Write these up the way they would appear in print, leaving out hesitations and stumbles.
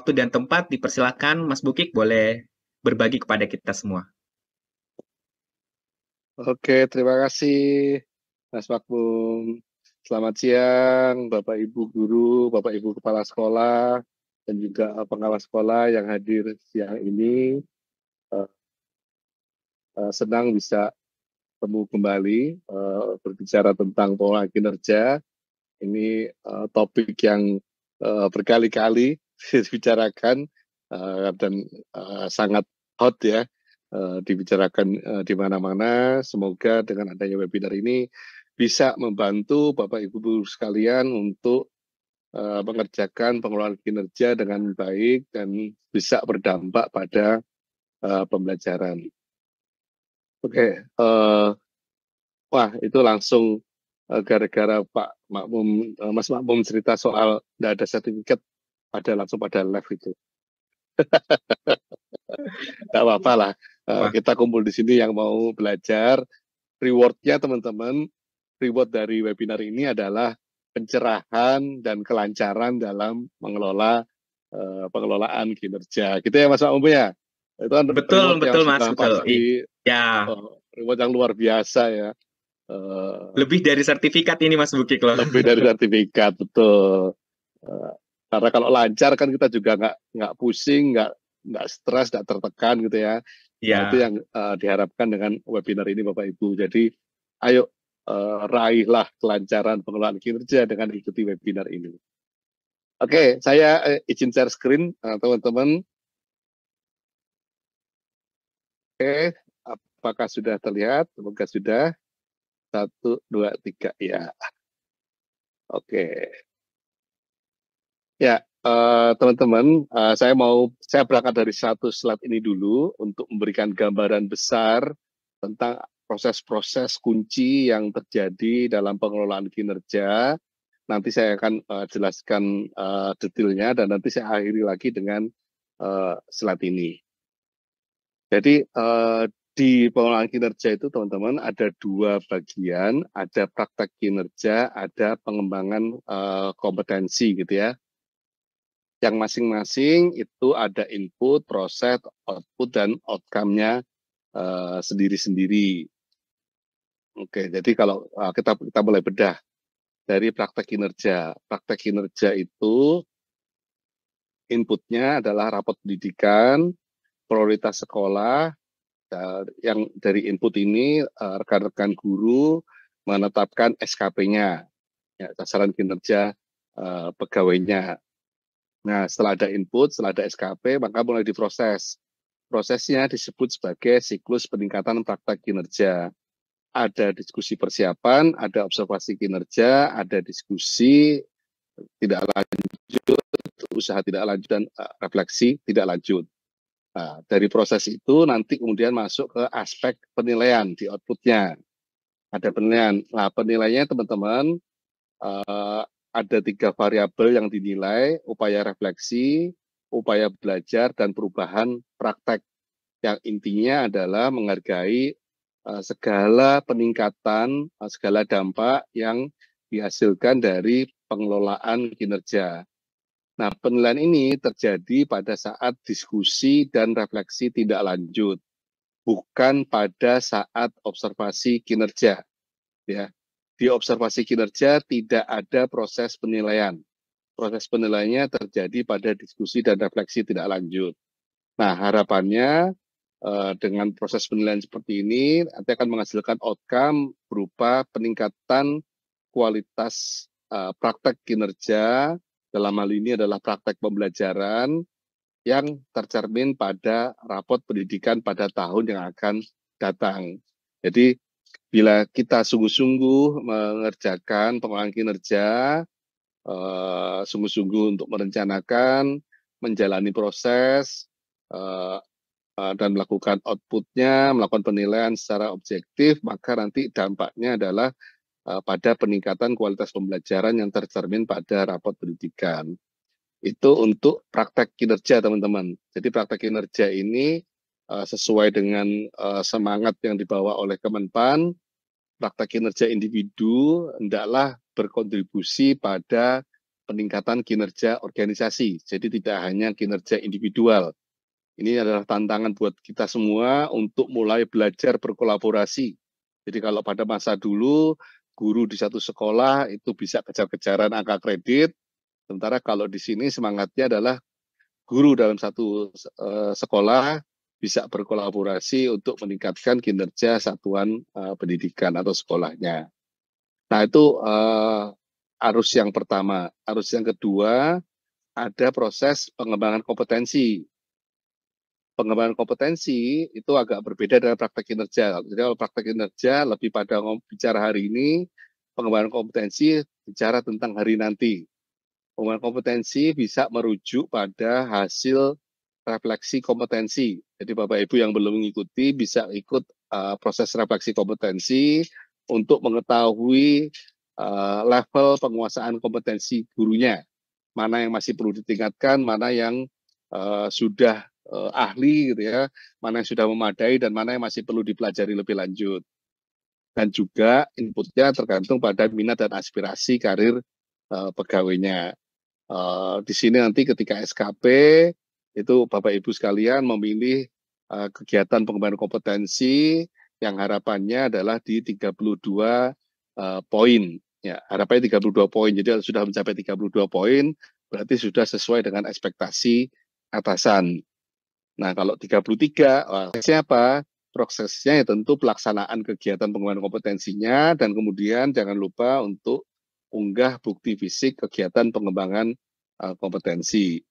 waktu dan tempat, dipersilakan Mas Bukik boleh berbagi kepada kita semua. Oke, terima kasih Mas Makmum. Selamat siang Bapak Ibu Guru, Bapak Ibu Kepala Sekolah, dan juga pengawas sekolah yang hadir siang ini. Senang bisa ketemu kembali berbicara tentang pengelolaan kinerja. Ini topik yang berkali-kali dibicarakan dan sangat hot ya, dibicarakan di mana-mana. Semoga dengan adanya webinar ini bisa membantu Bapak Ibu guru sekalian untuk mengerjakan pengelolaan kinerja dengan baik dan bisa berdampak pada pembelajaran. Oke, wah itu langsung gara-gara Pak Makmum, Mas Makmum cerita soal tidak ada sertifikat, langsung pada live itu. Tidak apa-apa lah, kita kumpul di sini yang mau belajar. Reward-nya teman-teman, reward dari webinar ini adalah pencerahan dan kelancaran dalam mengelola pengelolaan kinerja. Gitu ya Mas Makmum ya? Itu kan Betul, reward yang betul Mas, sudah betul. pasti Ya, reward yang luar biasa ya. lebih dari sertifikat ini Mas Bukik loh. Lebih dari sertifikat, betul. Karena kalau lancar kan kita juga nggak pusing, nggak stres, nggak tertekan gitu ya. Nah itu Ya, yang diharapkan dengan webinar ini Bapak Ibu. Jadi ayo raihlah kelancaran pengelolaan kinerja dengan ikuti webinar ini. Oke, saya izin share screen teman-teman. Oke, apakah sudah terlihat? Semoga sudah. 1, 2, 3, ya. Oke. Ya, teman-teman, saya berangkat dari satu slide ini dulu untuk memberikan gambaran besar tentang proses-proses kunci yang terjadi dalam pengelolaan kinerja. Nanti saya akan jelaskan detailnya dan nanti saya akhiri lagi dengan slide ini. Jadi di pengelolaan kinerja itu teman-teman ada dua bagian, ada praktek kinerja, ada pengembangan kompetensi gitu ya. Yang masing-masing itu ada input, proses, output, dan outcome-nya sendiri-sendiri. Oke, jadi kalau kita mulai bedah dari praktek kinerja. Praktek kinerja itu inputnya adalah rapot pendidikan, prioritas sekolah, yang dari input ini rekan-rekan guru menetapkan SKP-nya, ya, sasaran kinerja pegawainya. Nah, setelah ada input, setelah ada SKP, maka mulai diproses. Prosesnya disebut sebagai siklus peningkatan praktek kinerja. Ada diskusi persiapan, ada observasi kinerja, ada diskusi tidak lanjut, usaha tidak lanjut, dan refleksi tidak lanjut. Nah, dari proses itu nanti kemudian masuk ke aspek penilaian di outputnya. Ada penilaian. Nah, penilaiannya teman-teman, ada 3 variabel yang dinilai, upaya refleksi, upaya belajar, dan perubahan praktek. Yang intinya adalah menghargai segala peningkatan, segala dampak yang dihasilkan dari pengelolaan kinerja. Nah, penilaian ini terjadi pada saat diskusi dan refleksi tidak lanjut, bukan pada saat observasi kinerja. Ya. Di observasi kinerja tidak ada proses penilaian. Proses penilaiannya terjadi pada diskusi dan refleksi tidak lanjut. Nah, harapannya dengan proses penilaian seperti ini nanti akan menghasilkan outcome berupa peningkatan kualitas praktek kinerja, dalam hal ini adalah praktek pembelajaran yang tercermin pada rapot pendidikan pada tahun yang akan datang. Jadi bila kita sungguh-sungguh mengerjakan pengelolaan kinerja, sungguh-sungguh untuk merencanakan, menjalani proses, dan melakukan outputnya, melakukan penilaian secara objektif, maka nanti dampaknya adalah pada peningkatan kualitas pembelajaran yang tercermin pada rapot pendidikan. Itu untuk praktek kinerja teman-teman. Jadi praktek kinerja ini sesuai dengan semangat yang dibawa oleh Kemenpan, praktek kinerja individu hendaklah berkontribusi pada peningkatan kinerja organisasi. Jadi tidak hanya kinerja individual. Ini adalah tantangan buat kita semua untuk mulai belajar berkolaborasi. Jadi kalau pada masa dulu, guru di satu sekolah itu bisa kejar-kejaran angka kredit, sementara kalau di sini semangatnya adalah guru dalam satu sekolah bisa berkolaborasi untuk meningkatkan kinerja satuan pendidikan atau sekolahnya. Nah itu arus yang pertama. Arus yang kedua, ada proses pengembangan kompetensi. Pengembangan kompetensi itu agak berbeda dengan praktek kinerja. Jadi kalau praktek kinerja lebih pada bicara hari ini, pengembangan kompetensi bicara tentang hari nanti. Pengembangan kompetensi bisa merujuk pada hasil refleksi kompetensi. Jadi Bapak Ibu yang belum mengikuti bisa ikut proses refleksi kompetensi untuk mengetahui level penguasaan kompetensi gurunya. Mana yang masih perlu ditingkatkan, mana yang sudah ahli gitu ya, mana yang sudah memadai dan mana yang masih perlu dipelajari lebih lanjut. Dan juga inputnya tergantung pada minat dan aspirasi karir pegawainya. Di sini nanti ketika SKP itu Bapak Ibu sekalian memilih kegiatan pengembangan kompetensi yang harapannya adalah di 32 poin. Ya, harapannya 32 poin. Jadi kalau sudah mencapai 32 poin, berarti sudah sesuai dengan ekspektasi atasan. Nah, kalau 33, prosesnya apa? Prosesnya ya tentu pelaksanaan kegiatan pengembangan kompetensinya dan kemudian jangan lupa untuk unggah bukti fisik kegiatan pengembangan kompetensi.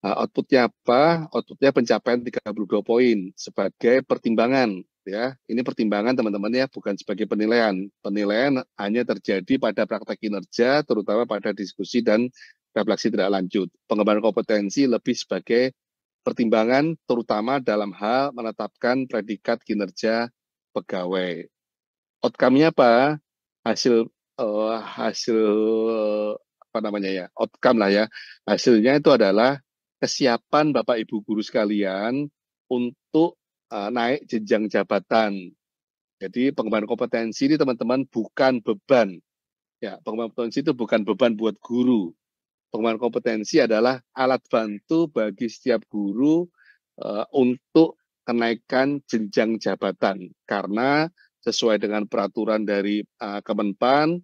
Outputnya apa? Outputnya pencapaian 32 poin sebagai pertimbangan. Ya, ini pertimbangan teman-teman ya, bukan sebagai penilaian. Penilaian hanya terjadi pada praktek kinerja, terutama pada diskusi dan refleksi tidak lanjut. Pengembangan kompetensi lebih sebagai pertimbangan, terutama dalam hal menetapkan predikat kinerja pegawai. Outcome-nya apa? Hasil hasil apa namanya ya? Outcome lah ya. Hasilnya itu adalah kesiapan Bapak Ibu guru sekalian untuk naik jenjang jabatan. Jadi pengembangan kompetensi ini teman-teman bukan beban. Ya, pengembangan kompetensi itu bukan beban buat guru. Pengembangan kompetensi adalah alat bantu bagi setiap guru untuk kenaikan jenjang jabatan. Karena sesuai dengan peraturan dari Kemenpan,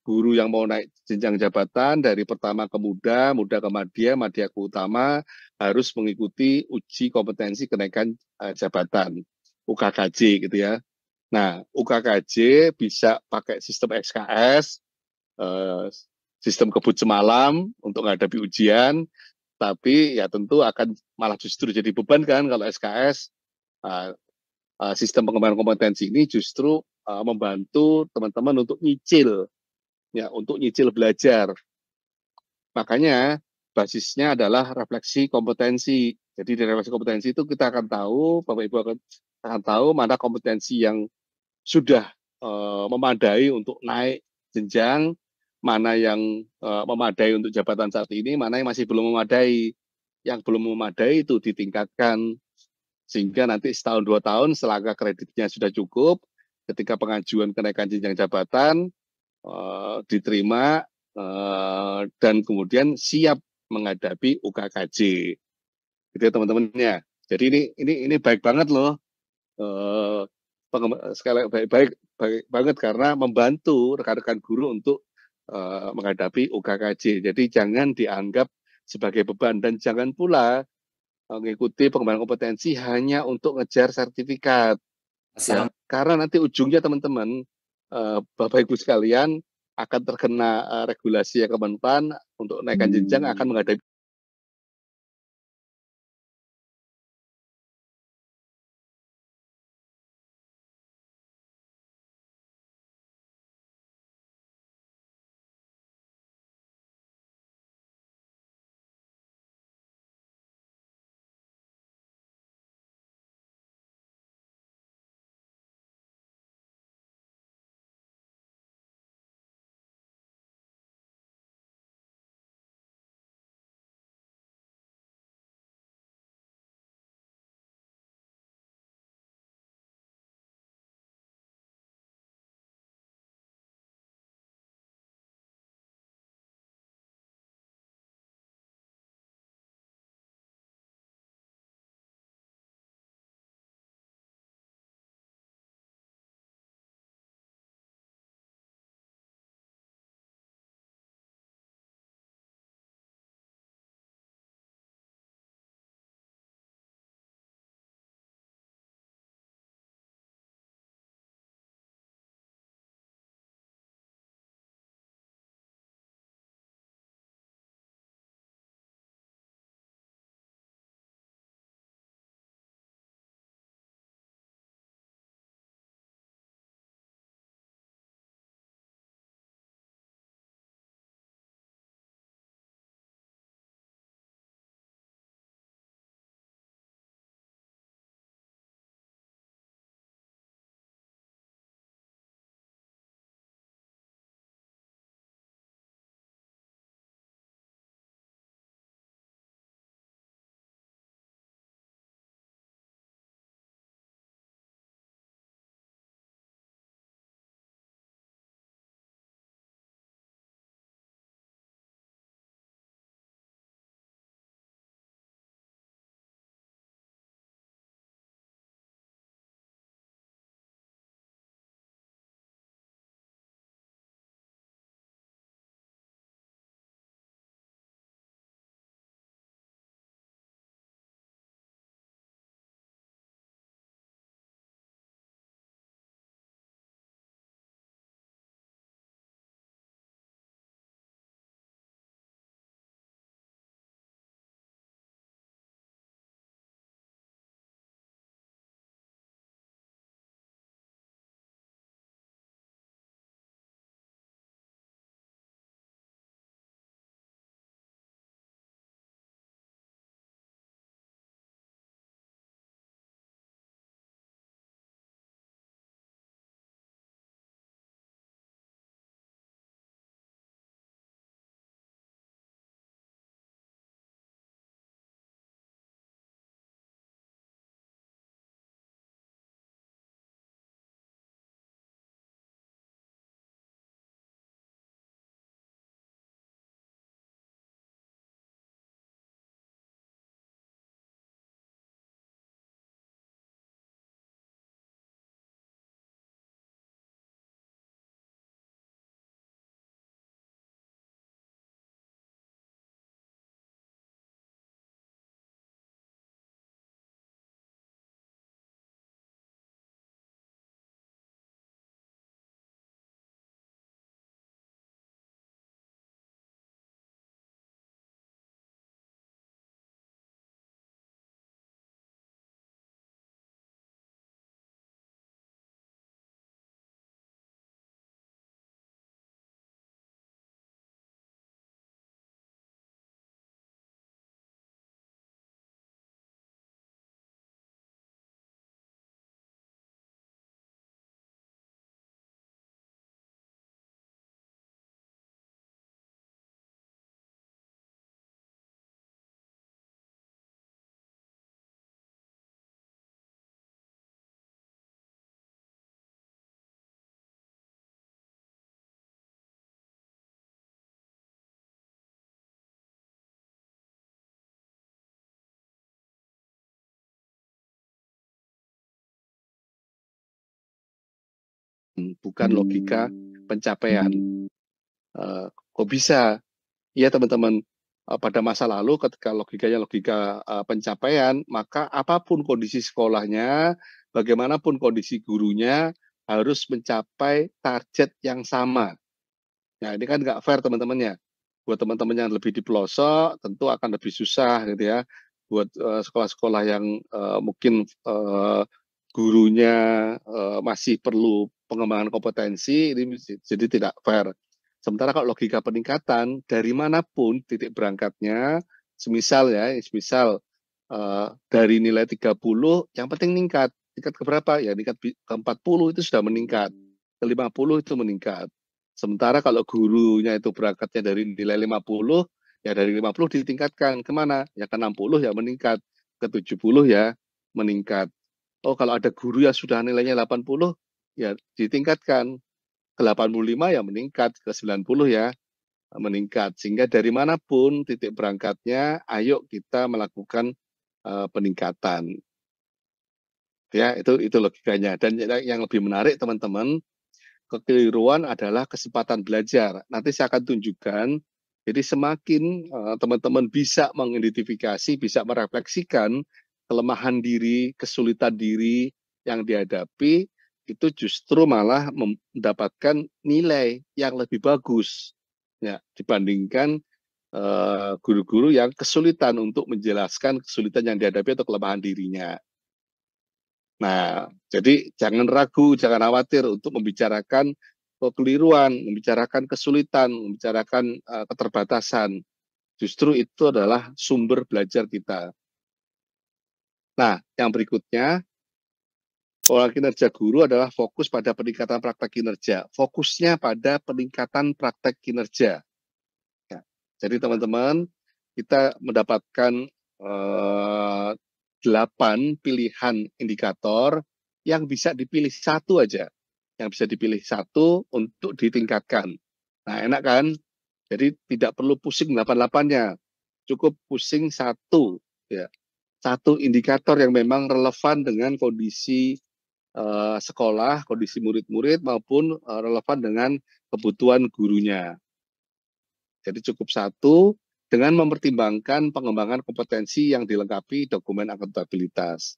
guru yang mau naik jenjang jabatan dari pertama ke muda, muda ke madya, madya ke utama, harus mengikuti uji kompetensi kenaikan jabatan, UKKJ gitu ya. Nah, UKKJ bisa pakai sistem SKS, sistem kebut semalam untuk menghadapi ujian, tapi ya tentu akan malah justru jadi beban kan kalau SKS. Sistem pengembangan kompetensi ini justru membantu teman-teman untuk nyicil, ya untuk nyicil belajar. Makanya basisnya adalah refleksi kompetensi. Jadi di refleksi kompetensi itu kita akan tahu, Bapak Ibu akan tahu mana kompetensi yang sudah memadai untuk naik jenjang, mana yang memadai untuk jabatan saat ini, mana yang masih belum memadai. Yang belum memadai itu ditingkatkan, sehingga nanti setahun 2 tahun setelah kreditnya sudah cukup, ketika pengajuan kenaikan jenjang jabatan diterima dan kemudian siap menghadapi UKKJ. Gitu ya teman-temannya. Jadi ini baik banget loh. Sekali baik banget karena membantu rekan-rekan guru untuk menghadapi UKKJ. Jadi jangan dianggap sebagai beban dan jangan pula mengikuti pengembangan kompetensi hanya untuk ngejar sertifikat. Ya, karena nanti ujungnya teman-teman Bapak Ibu sekalian akan terkena regulasi yang Kemenpan untuk naikkan jenjang akan menghadapi bukan logika pencapaian. Kok bisa? Iya teman-teman, pada masa lalu ketika logikanya logika pencapaian, maka apapun kondisi sekolahnya, bagaimanapun kondisi gurunya, harus mencapai target yang sama. Nah ini kan nggak fair teman-teman ya. Buat teman-teman yang lebih di pelosok, tentu akan lebih susah gitu ya. Buat sekolah-sekolah yang mungkin gurunya masih perlu pengembangan kompetensi, ini jadi tidak fair. Sementara kalau logika peningkatan, dari manapun titik berangkatnya, semisal dari nilai 30, yang penting meningkat. Tingkat ke berapa? Ya tingkat ke 40 itu sudah meningkat. Ke 50 itu meningkat. Sementara kalau gurunya itu berangkatnya dari nilai 50, ya dari 50 ditingkatkan. Kemana? Ya ke 60 ya meningkat. Ke 70 ya meningkat. Oh kalau ada guru yang sudah nilainya 80, ya ditingkatkan. Ke 85 ya meningkat, ke 90 ya meningkat. Sehingga dari manapun titik berangkatnya, ayo kita melakukan peningkatan. Ya, itu logikanya. Dan yang lebih menarik teman-teman, kekeliruan adalah kesempatan belajar. Nanti saya akan tunjukkan. Jadi semakin teman-teman bisa mengidentifikasi, bisa merefleksikan kelemahan diri, kesulitan diri yang dihadapi, itu justru malah mendapatkan nilai yang lebih bagus ya dibandingkan guru-guru yang kesulitan untuk menjelaskan kesulitan yang dihadapi atau kelemahan dirinya. Nah, jadi jangan ragu, jangan khawatir untuk membicarakan kekeliruan, membicarakan kesulitan, membicarakan keterbatasan. Justru itu adalah sumber belajar kita. Nah, yang berikutnya, pola kinerja guru adalah fokus pada peningkatan praktek kinerja. Fokusnya pada peningkatan praktek kinerja. Ya. Jadi teman-teman, kita mendapatkan 8 pilihan indikator yang bisa dipilih satu aja. Yang bisa dipilih satu untuk ditingkatkan. Nah, enak kan? Jadi tidak perlu pusing 8-8-nya. Cukup pusing satu. Ya. Satu indikator yang memang relevan dengan kondisi sekolah, kondisi murid-murid, maupun relevan dengan kebutuhan gurunya. Jadi cukup satu dengan mempertimbangkan pengembangan kompetensi yang dilengkapi dokumen akuntabilitas.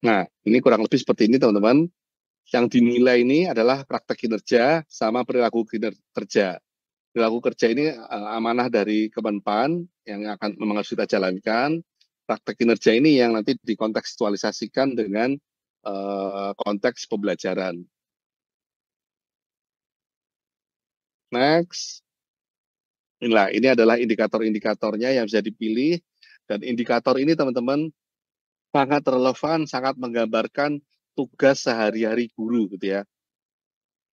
Nah, ini kurang lebih seperti ini teman-teman. Yang dinilai ini adalah praktek kinerja sama perilaku kerja. Perilaku kerja ini amanah dari Kemenpan yang memang harus kita jalankan. Praktek kinerja ini yang nanti dikontekstualisasikan dengan konteks pembelajaran. Next. Inilah, ini adalah indikator-indikatornya yang bisa dipilih. Dan indikator ini teman-teman sangat relevan, sangat menggambarkan tugas sehari-hari guru gitu ya.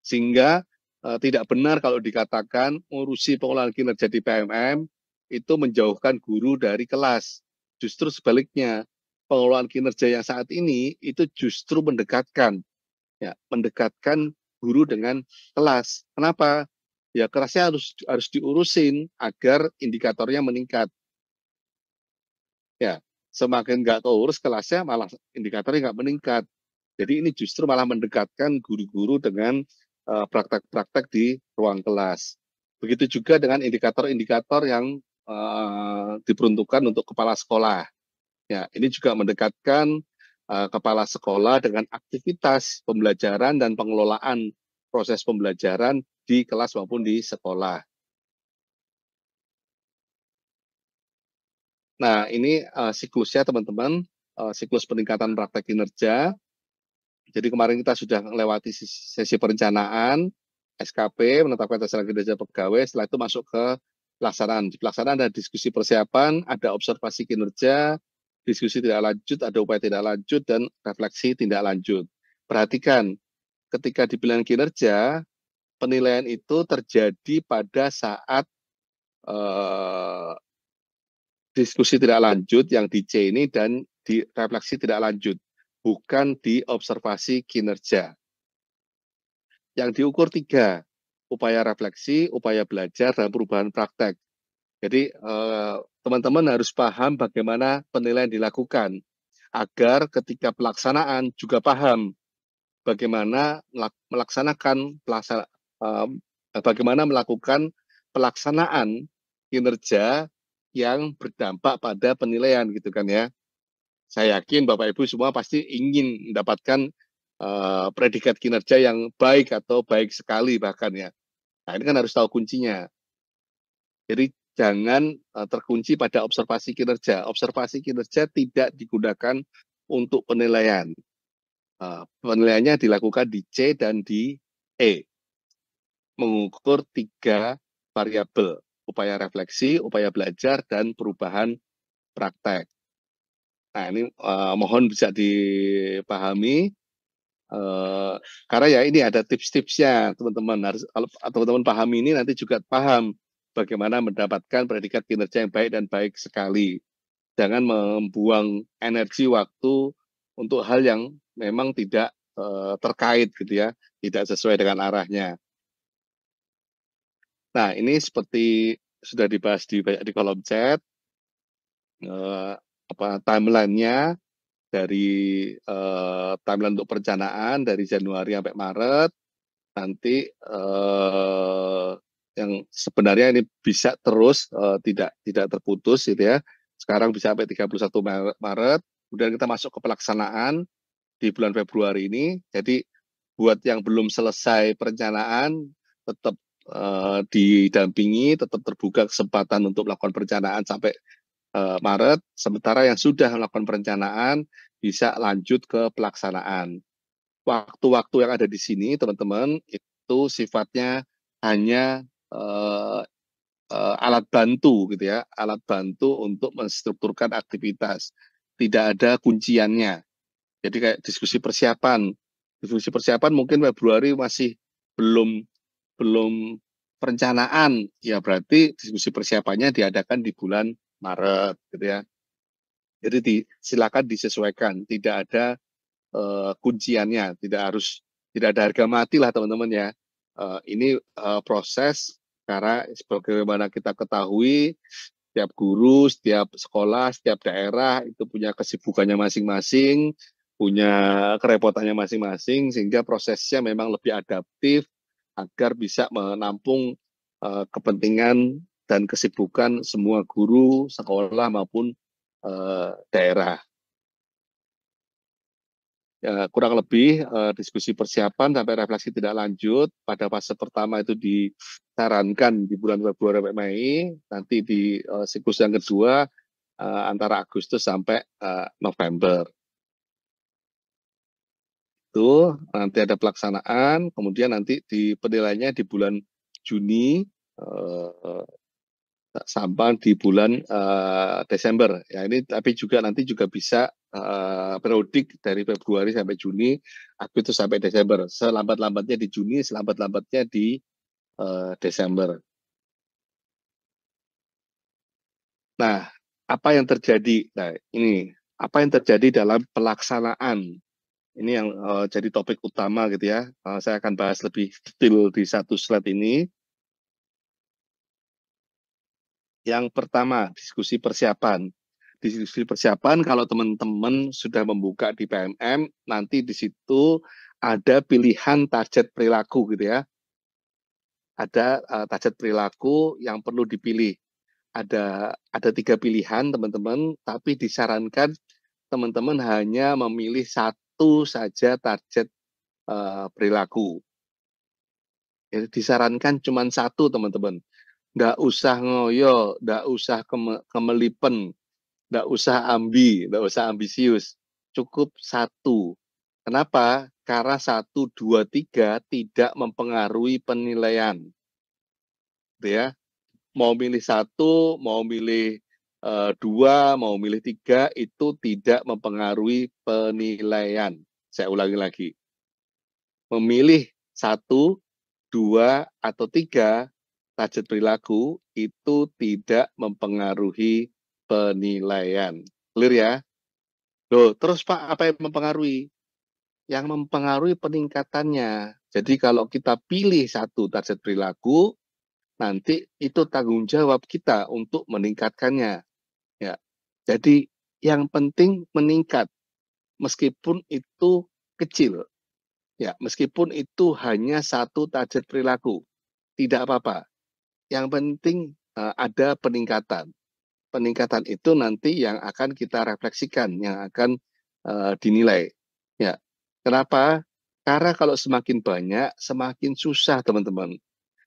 Sehingga tidak benar kalau dikatakan ngurusi pengelolaan kinerja di PMM itu menjauhkan guru dari kelas. Justru sebaliknya, pengelolaan kinerja yang saat ini itu justru mendekatkan guru dengan kelas. Kenapa? Ya kelasnya harus diurusin agar indikatornya meningkat. Ya, semakin nggak keurus kelasnya malah indikatornya nggak meningkat. Jadi ini justru malah mendekatkan guru-guru dengan praktek-praktek di ruang kelas. Begitu juga dengan indikator-indikator yang diperuntukkan untuk kepala sekolah. Ya, ini juga mendekatkan kepala sekolah dengan aktivitas pembelajaran dan pengelolaan proses pembelajaran di kelas maupun di sekolah. Nah, ini siklusnya teman-teman, siklus peningkatan praktek kinerja. Jadi kemarin kita sudah melewati sesi perencanaan, SKP, menetapkan tataran kinerja pegawai, setelah itu masuk ke pelaksanaan. Di pelaksanaan ada diskusi persiapan, ada observasi kinerja, diskusi tidak lanjut, ada upaya tidak lanjut, dan refleksi tidak lanjut. Perhatikan, ketika di pilihan kinerja, penilaian itu terjadi pada saat diskusi tidak lanjut yang di C ini dan di refleksi tidak lanjut, bukan di observasi kinerja. Yang diukur 3, upaya refleksi, upaya belajar, dan perubahan praktek. Jadi teman-teman harus paham bagaimana penilaian dilakukan, agar ketika pelaksanaan juga paham bagaimana bagaimana melakukan pelaksanaan kinerja yang berdampak pada penilaian gitu kan ya. Saya yakin Bapak Ibu semua pasti ingin mendapatkan predikat kinerja yang baik atau baik sekali bahkan ya. Nah, ini kan harus tahu kuncinya. Jadi jangan terkunci pada observasi kinerja. Observasi kinerja tidak digunakan untuk penilaian. Penilaiannya dilakukan di C dan di E. Mengukur 3 variabel, upaya refleksi, upaya belajar, dan perubahan praktek. Nah, ini mohon bisa dipahami, karena ya ini ada tips-tipsnya teman-teman. Harus kalau teman-teman pahami ini nanti juga paham bagaimana mendapatkan predikat kinerja yang baik dan baik sekali. Jangan membuang energi waktu untuk hal yang memang tidak terkait gitu ya, tidak sesuai dengan arahnya. Nah, ini seperti sudah dibahas di kolom chat, timeline-nya dari timeline untuk perencanaan dari Januari sampai Maret, nanti yang sebenarnya ini bisa terus tidak terputus gitu ya. Sekarang bisa sampai 31 Maret, kemudian kita masuk ke pelaksanaan di bulan Februari ini. Jadi buat yang belum selesai perencanaan tetap didampingi, tetap terbuka kesempatan untuk melakukan perencanaan sampai Maret, sementara yang sudah melakukan perencanaan bisa lanjut ke pelaksanaan. Waktu-waktu yang ada di sini, teman-teman, itu sifatnya hanya alat bantu gitu ya, alat bantu untuk menstrukturkan aktivitas. Tidak ada kunciannya. Jadi kayak diskusi persiapan. Diskusi persiapan mungkin Februari masih belum belum perencanaan, ya berarti diskusi persiapannya diadakan di bulan Maret gitu ya. Jadi silakan disesuaikan, tidak ada kunciannya, tidak ada harga mati lah teman-teman ya. Ini proses karena sebagaimana kita ketahui, setiap guru, setiap sekolah, setiap daerah itu punya kesibukannya masing-masing, punya kerepotannya masing-masing, sehingga prosesnya memang lebih adaptif agar bisa menampung kepentingan dan kesibukan semua guru, sekolah maupun daerah. Ya, kurang lebih diskusi persiapan sampai refleksi tidak lanjut. Pada fase pertama itu disarankan di bulan Februari sampai Mei, nanti di siklus yang kedua antara Agustus sampai November. Itu nanti ada pelaksanaan, kemudian nanti di penilaiannya di bulan Juni sampai di bulan Desember. Ya ini tapi juga nanti juga bisa periodik dari Februari sampai Juni, Agustus sampai Desember. Selambat-lambatnya di Juni, selambat-lambatnya di Desember. Nah, apa yang terjadi? Nah, ini apa yang terjadi dalam pelaksanaan? Ini yang jadi topik utama gitu ya. Saya akan bahas lebih detail di satu slide ini. Yang pertama, diskusi persiapan. Diskusi persiapan, kalau teman-teman sudah membuka di PMM, nanti di situ ada pilihan target perilaku gitu ya. Ada target perilaku yang perlu dipilih. Ada 3 pilihan teman-teman, tapi disarankan teman-teman hanya memilih satu saja target perilaku. Jadi disarankan cuma satu teman-teman. Nggak usah ngoyo, nggak usah kemelipen, nggak usah nggak usah ambisius. Cukup satu. Kenapa? Karena 1, 2, 3 tidak mempengaruhi penilaian. Gitu ya. Mau milih satu, mau milih dua, mau milih tiga, itu tidak mempengaruhi penilaian. Saya ulangi lagi. Memilih satu, dua, atau tiga target perilaku itu tidak mempengaruhi penilaian. Clear ya? Loh, terus Pak, apa yang mempengaruhi? Yang mempengaruhi peningkatannya. Jadi kalau kita pilih satu target perilaku, nanti itu tanggung jawab kita untuk meningkatkannya. Ya. Jadi yang penting meningkat, meskipun itu kecil. Ya, meskipun itu hanya satu target perilaku, tidak apa-apa. Yang penting ada peningkatan. Peningkatan itu nanti yang akan kita refleksikan, yang akan dinilai. Ya, kenapa? Karena kalau semakin banyak, semakin susah teman-teman.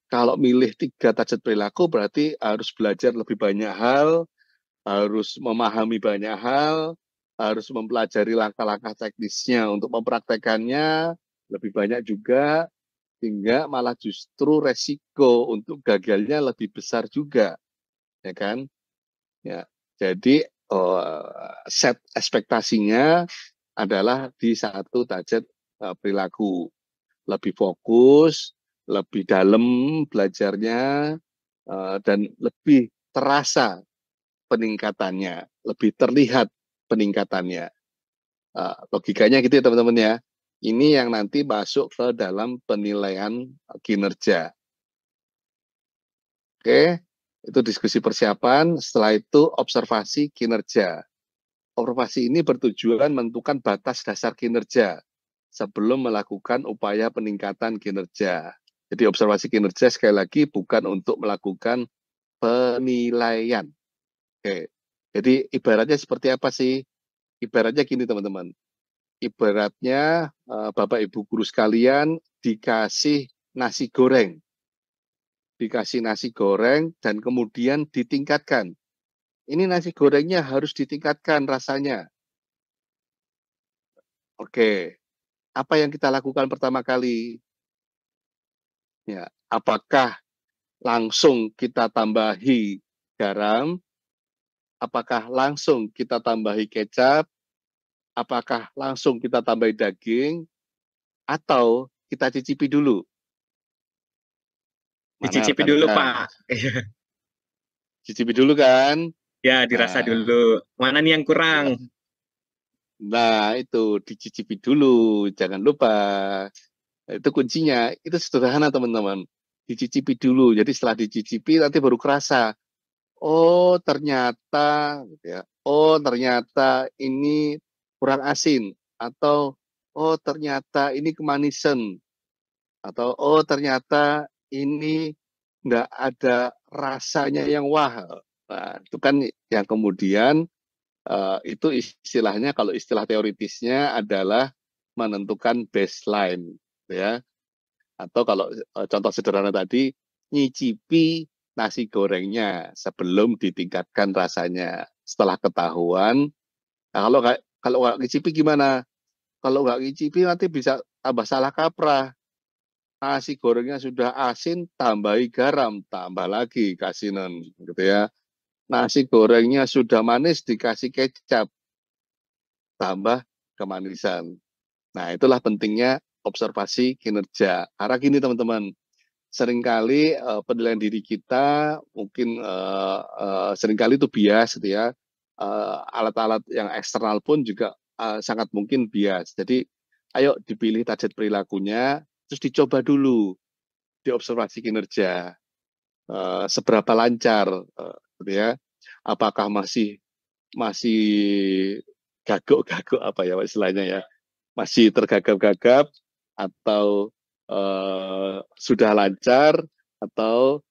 Kalau milih 3 target perilaku berarti harus belajar lebih banyak hal, harus memahami banyak hal, harus mempelajari langkah-langkah teknisnya untuk mempraktekannya lebih banyak juga, hingga malah justru resiko untuk gagalnya lebih besar juga, ya kan? Ya, jadi set ekspektasinya adalah di satu target perilaku, lebih fokus, lebih dalam belajarnya, dan lebih terasa peningkatannya, lebih terlihat peningkatannya. Logikanya gitu ya teman-teman ya. Ini yang nanti masuk ke dalam penilaian kinerja. Oke, itu diskusi persiapan. Setelah itu observasi kinerja. Observasi ini bertujuan menentukan batas dasar kinerja sebelum melakukan upaya peningkatan kinerja. Jadi observasi kinerja sekali lagi bukan untuk melakukan penilaian. Oke, jadi ibaratnya seperti apa sih? Ibaratnya gini teman-teman. Ibaratnya Bapak Ibu guru sekalian dikasih nasi goreng. Dikasih nasi goreng dan kemudian ditingkatkan. Ini nasi gorengnya harus ditingkatkan rasanya. Oke, apa yang kita lakukan pertama kali? Ya, apakah langsung kita tambahi garam? Apakah langsung kita tambahi kecap? Apakah langsung kita tambahi daging? Atau kita cicipi dulu? Mana Dicicipi dulu, rekan-rekan? Pak. Cicipi dulu kan? Ya, dirasa Nah, dulu. Mana nih yang kurang? nah itu dicicipi dulu, jangan lupa. Itu kuncinya, itu sederhana teman-teman. Dicicipi dulu, jadi setelah dicicipi nanti baru kerasa. Oh ternyata, gitu ya. Oh ternyata ini kurang asin, atau oh ternyata ini kemanisan, atau oh ternyata ini nggak ada rasanya yang wah. Nah, itu kan yang kemudian itu istilahnya, kalau istilah teoritisnya adalah menentukan baseline, ya. Atau kalau contoh sederhana tadi, nyicipi nasi gorengnya sebelum ditingkatkan rasanya. Setelah ketahuan, nah kalau nggak nyicipi gimana? Kalau nggak nyicipi nanti bisa tambah salah kaprah. Nasi gorengnya sudah asin, tambahi garam, tambah lagi kasinan, gitu ya. Nasi gorengnya sudah manis, dikasih kecap, tambah kemanisan. Nah, itulah pentingnya observasi kinerja. Karena gini teman-teman, seringkali penilaian diri kita mungkin seringkali itu bias gitu ya. Alat-alat yang eksternal pun juga sangat mungkin bias. Jadi ayo dipilih target perilakunya, terus dicoba dulu, diobservasi kinerja, seberapa lancar, gitu ya. Apakah masih masih gagok-gagok apa ya istilahnya ya, masih tergagap-gagap, atau sudah lancar, atau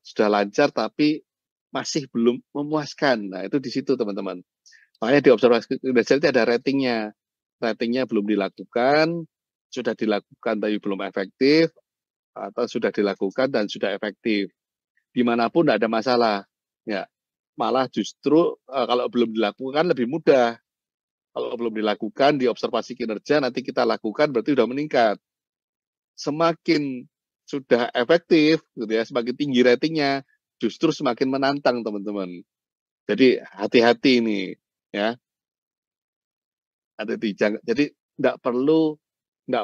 sudah lancar tapi masih belum memuaskan. Nah, itu di situ teman-teman. Makanya di observasi kinerja itu ada ratingnya. Ratingnya belum dilakukan, sudah dilakukan tapi belum efektif, atau sudah dilakukan dan sudah efektif. Dimanapun tidak ada masalah. Ya, malah justru kalau belum dilakukan lebih mudah. Kalau belum dilakukan di observasi kinerja, nanti kita lakukan berarti sudah meningkat. Semakin sudah efektif, gitu ya, semakin tinggi ratingnya, justru semakin menantang teman-teman. Jadi hati-hati ini, ya. Jadi nggak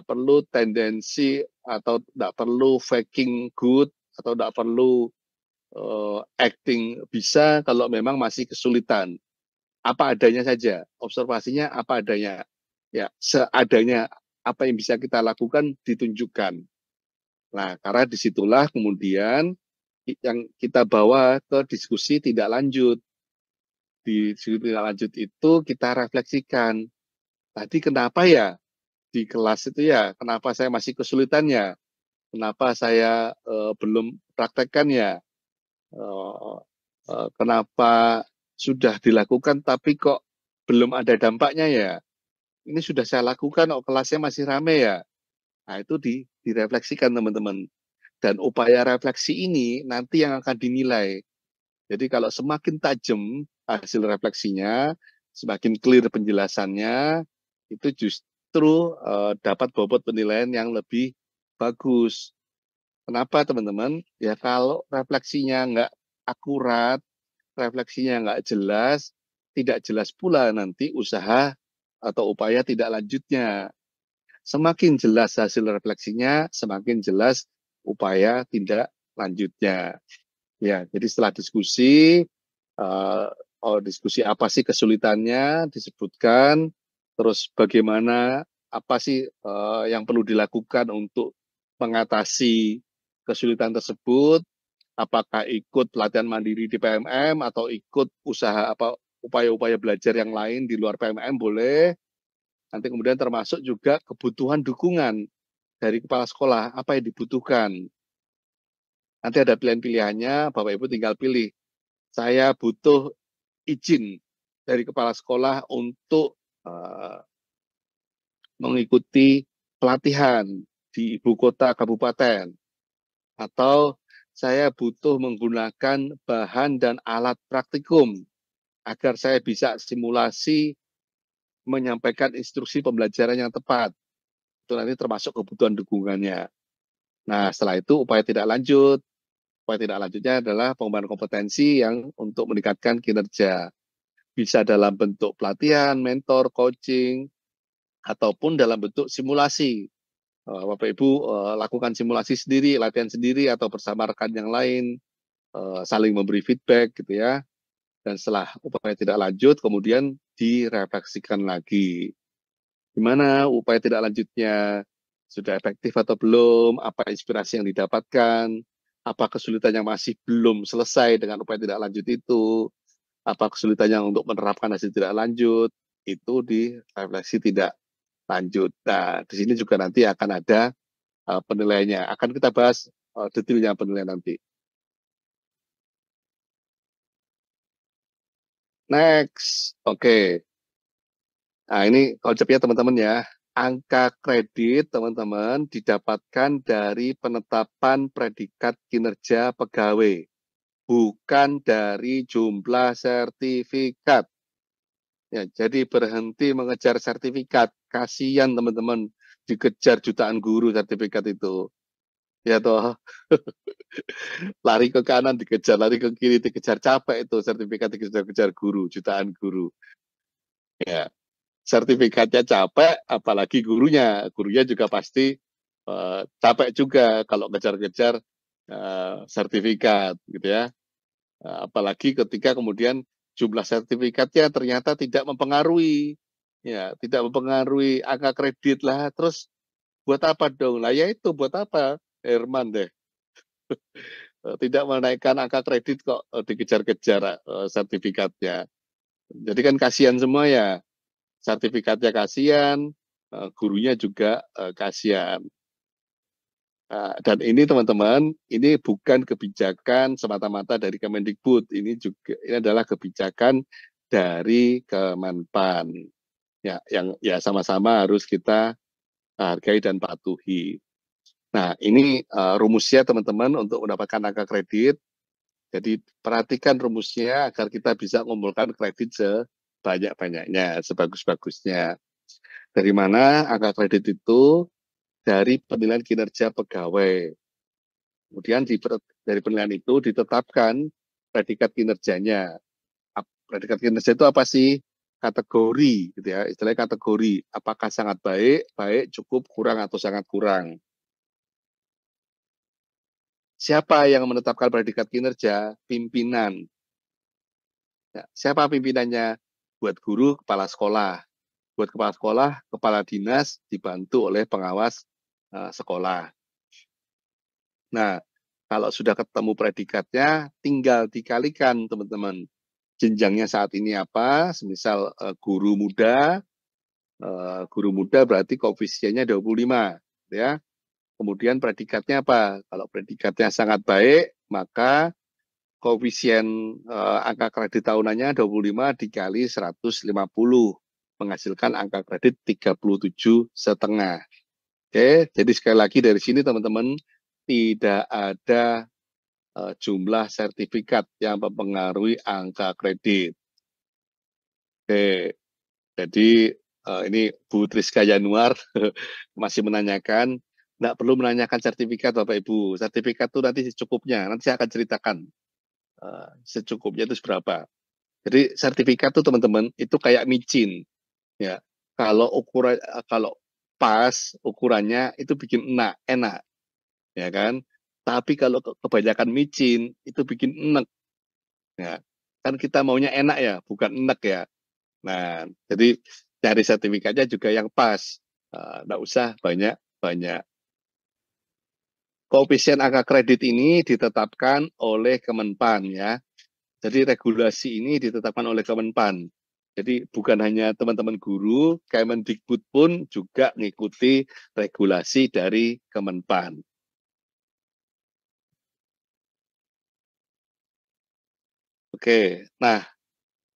perlu tendensi, atau nggak perlu faking good, atau nggak perlu acting bisa kalau memang masih kesulitan. Apa adanya saja, observasinya apa adanya, ya seadanya, apa yang bisa kita lakukan ditunjukkan. Nah, karena disitulah kemudian yang kita bawa ke diskusi tidak lanjut. Di diskusi tidak lanjut itu kita refleksikan, tadi kenapa ya di kelas itu ya, kenapa saya masih kesulitan ya? Kenapa saya belum praktekkan ya? Eh, Kenapa sudah dilakukan tapi kok belum ada dampaknya ya? Ini sudah saya lakukan, kok kelasnya masih rame ya? Nah, itu direfleksikan teman-teman. Dan upaya refleksi ini nanti yang akan dinilai. Jadi kalau semakin tajam hasil refleksinya, semakin clear penjelasannya, itu justru dapat bobot penilaian yang lebih bagus. Kenapa teman-teman? Ya kalau refleksinya nggak akurat, refleksinya nggak jelas, tidak jelas pula nanti usaha atau upaya tidak lanjutnya. Semakin jelas hasil refleksinya, semakin jelas upaya tindak lanjutnya. Ya, jadi setelah diskusi, diskusi apa sih kesulitannya disebutkan, terus bagaimana apa sih yang perlu dilakukan untuk mengatasi kesulitan tersebut, apakah ikut pelatihan mandiri di PMM atau ikut usaha apa upaya-upaya belajar yang lain di luar PMM boleh. Nanti kemudian termasuk juga kebutuhan dukungan dari kepala sekolah, apa yang dibutuhkan. Nanti ada pilihan-pilihannya, Bapak Ibu tinggal pilih. Saya butuh izin dari kepala sekolah untuk mengikuti pelatihan di ibu kota kabupaten, atau saya butuh menggunakan bahan dan alat praktikum agar saya bisa simulasi menyampaikan instruksi pembelajaran yang tepat. Itu nanti termasuk kebutuhan dukungannya. Nah, setelah itu upaya tidak lanjut. Upaya tidak lanjutnya adalah pengembangan kompetensi yang untuk meningkatkan kinerja. Bisa dalam bentuk pelatihan, mentor, coaching, ataupun dalam bentuk simulasi. Bapak Ibu lakukan simulasi sendiri, latihan sendiri, atau bersama rekan yang lain, saling memberi feedback gitu ya. Dan setelah upaya tidak lanjut, kemudian direfleksikan lagi. Gimana upaya tidak lanjutnya? Sudah efektif atau belum? Apa inspirasi yang didapatkan? Apa kesulitan yang masih belum selesai dengan upaya tidak lanjut itu? Apa kesulitannya untuk menerapkan hasil tidak lanjut? Itu direfleksi tidak lanjut. Nah, di sini juga nanti akan ada penilaiannya. Akan kita bahas detailnya penilaian nanti. Next, oke. Nah, ini konsepnya teman-teman ya. Angka kredit teman-teman didapatkan dari penetapan predikat kinerja pegawai, bukan dari jumlah sertifikat. Ya, jadi berhenti mengejar sertifikat. Kasihan teman-teman dikejar jutaan guru sertifikat itu. Ya toh, lari ke kanan dikejar, lari ke kiri dikejar, capek itu sertifikat dikejar-kejar guru, jutaan guru. Ya, sertifikatnya capek, apalagi gurunya. Gurunya juga pasti capek juga kalau ngejar-ngejar sertifikat, gitu ya. Apalagi ketika kemudian jumlah sertifikatnya ternyata tidak mempengaruhi, ya, tidak mempengaruhi angka kredit lah. Terus buat apa dong? Lah ya itu buat apa, Herman deh. Tidak menaikkan angka kredit kok dikejar-kejar sertifikatnya. Jadi kan kasihan semua ya. Sertifikatnya kasihan, gurunya juga kasihan. Dan ini teman-teman, ini bukan kebijakan semata-mata dari Kemendikbud, ini adalah kebijakan dari Kemenpan. Ya, yang ya sama-sama harus kita hargai dan patuhi. Nah, ini rumusnya teman-teman untuk mendapatkan angka kredit. Jadi perhatikan rumusnya agar kita bisa mengumpulkan kredit sebanyak-banyaknya, sebagus-bagusnya. Dari mana angka kredit itu? Dari penilaian kinerja pegawai. Kemudian dari penilaian itu ditetapkan predikat kinerjanya. Predikat kinerja itu apa sih? Kategori, gitu ya. Istilahnya kategori. Apakah sangat baik, baik, cukup, kurang, atau sangat kurang. Siapa yang menetapkan predikat kinerja? Pimpinan. Ya, siapa pimpinannya? Buat guru, kepala sekolah. Buat kepala sekolah, kepala dinas dibantu oleh pengawas sekolah. Nah, kalau sudah ketemu predikatnya, tinggal dikalikan teman-teman. Jenjangnya saat ini apa? Semisal guru muda, Guru muda berarti koefisiennya 25, ya. Kemudian predikatnya apa? Kalau predikatnya sangat baik, maka koefisien angka kredit tahunannya 25 dikali 150, menghasilkan angka kredit 37,5. Oke, jadi sekali lagi dari sini teman-teman, tidak ada jumlah sertifikat yang mempengaruhi angka kredit. Oke, jadi ini Bu Triska Yanuar masih menanyakan, nggak perlu menanyakan sertifikat Bapak Ibu. Sertifikat itu nanti secukupnya, nanti saya akan ceritakan secukupnya itu seberapa. Jadi sertifikat tuh teman-teman itu kayak micin, ya. Kalau kalau pas ukurannya itu bikin enak, ya kan. Tapi kalau kebanyakan micin itu bikin enek, ya. Kan kita maunya enak ya, bukan enek ya. Nah, jadi cari sertifikatnya juga yang pas, nggak usah banyak-banyak. Koefisien angka kredit ini ditetapkan oleh Kemenpan, ya. Jadi regulasi ini ditetapkan oleh Kemenpan. Jadi bukan hanya teman-teman guru, Kemendikbud pun juga mengikuti regulasi dari Kemenpan. Oke, nah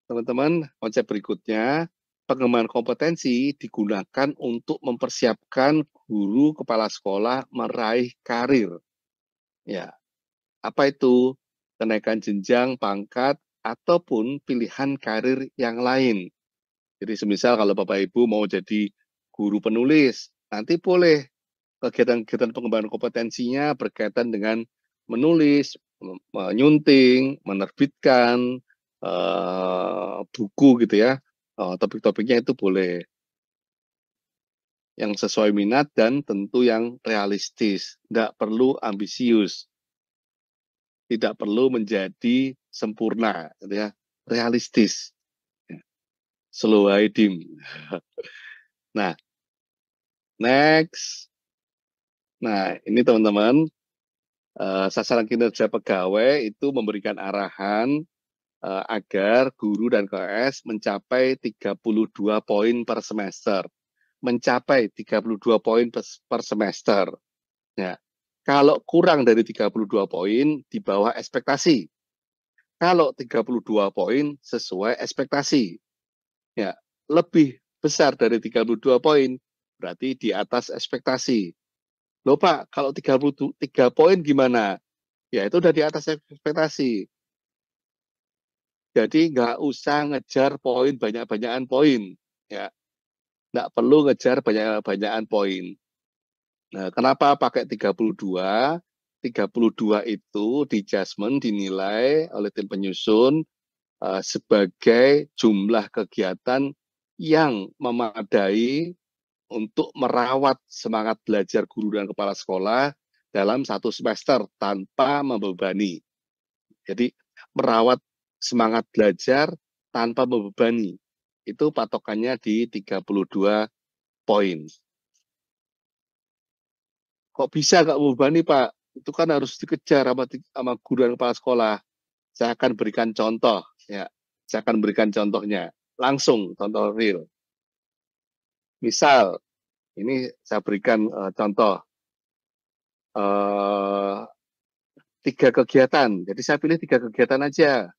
teman-teman, konsep berikutnya, pengembangan kompetensi digunakan untuk mempersiapkan guru kepala sekolah meraih karir. Ya, apa itu? Kenaikan jenjang, pangkat, ataupun pilihan karir yang lain. Jadi semisal kalau Bapak Ibu mau jadi guru penulis, nanti boleh kegiatan-kegiatan pengembangan kompetensinya berkaitan dengan menulis, menyunting, menerbitkan buku gitu ya. Topik-topiknya itu boleh yang sesuai minat dan tentu yang realistis. Tidak perlu ambisius, tidak perlu menjadi sempurna, gitu ya. Realistis, slow hiding. Nah, next. Nah, ini teman-teman, sasaran kinerja pegawai itu memberikan arahan agar guru dan KS mencapai 32 poin per semester. Mencapai 32 poin per semester. Ya. Kalau kurang dari 32 poin, di bawah ekspektasi. Kalau 32 poin, sesuai ekspektasi. Ya. Lebih besar dari 32 poin, berarti di atas ekspektasi. Loh Pak, kalau 33 poin gimana? Ya itu udah di atas ekspektasi. Jadi nggak usah ngejar poin banyak-banyakan poin. Ya, nggak perlu ngejar banyak-banyakan poin. Nah, kenapa pakai 32? 32 itu di adjustment dinilai oleh tim penyusun sebagai jumlah kegiatan yang memadai untuk merawat semangat belajar guru dan kepala sekolah dalam satu semester tanpa membebani. Jadi merawat semangat belajar tanpa membebani. Itu patokannya di 32 poin. Kok bisa nggak membebani, Pak? Itu kan harus dikejar sama guru dan kepala sekolah. Saya akan berikan contoh, ya. Saya akan berikan contohnya. Langsung, contoh real. Misal, ini saya berikan contoh. 3 kegiatan. Jadi saya pilih 3 kegiatan aja.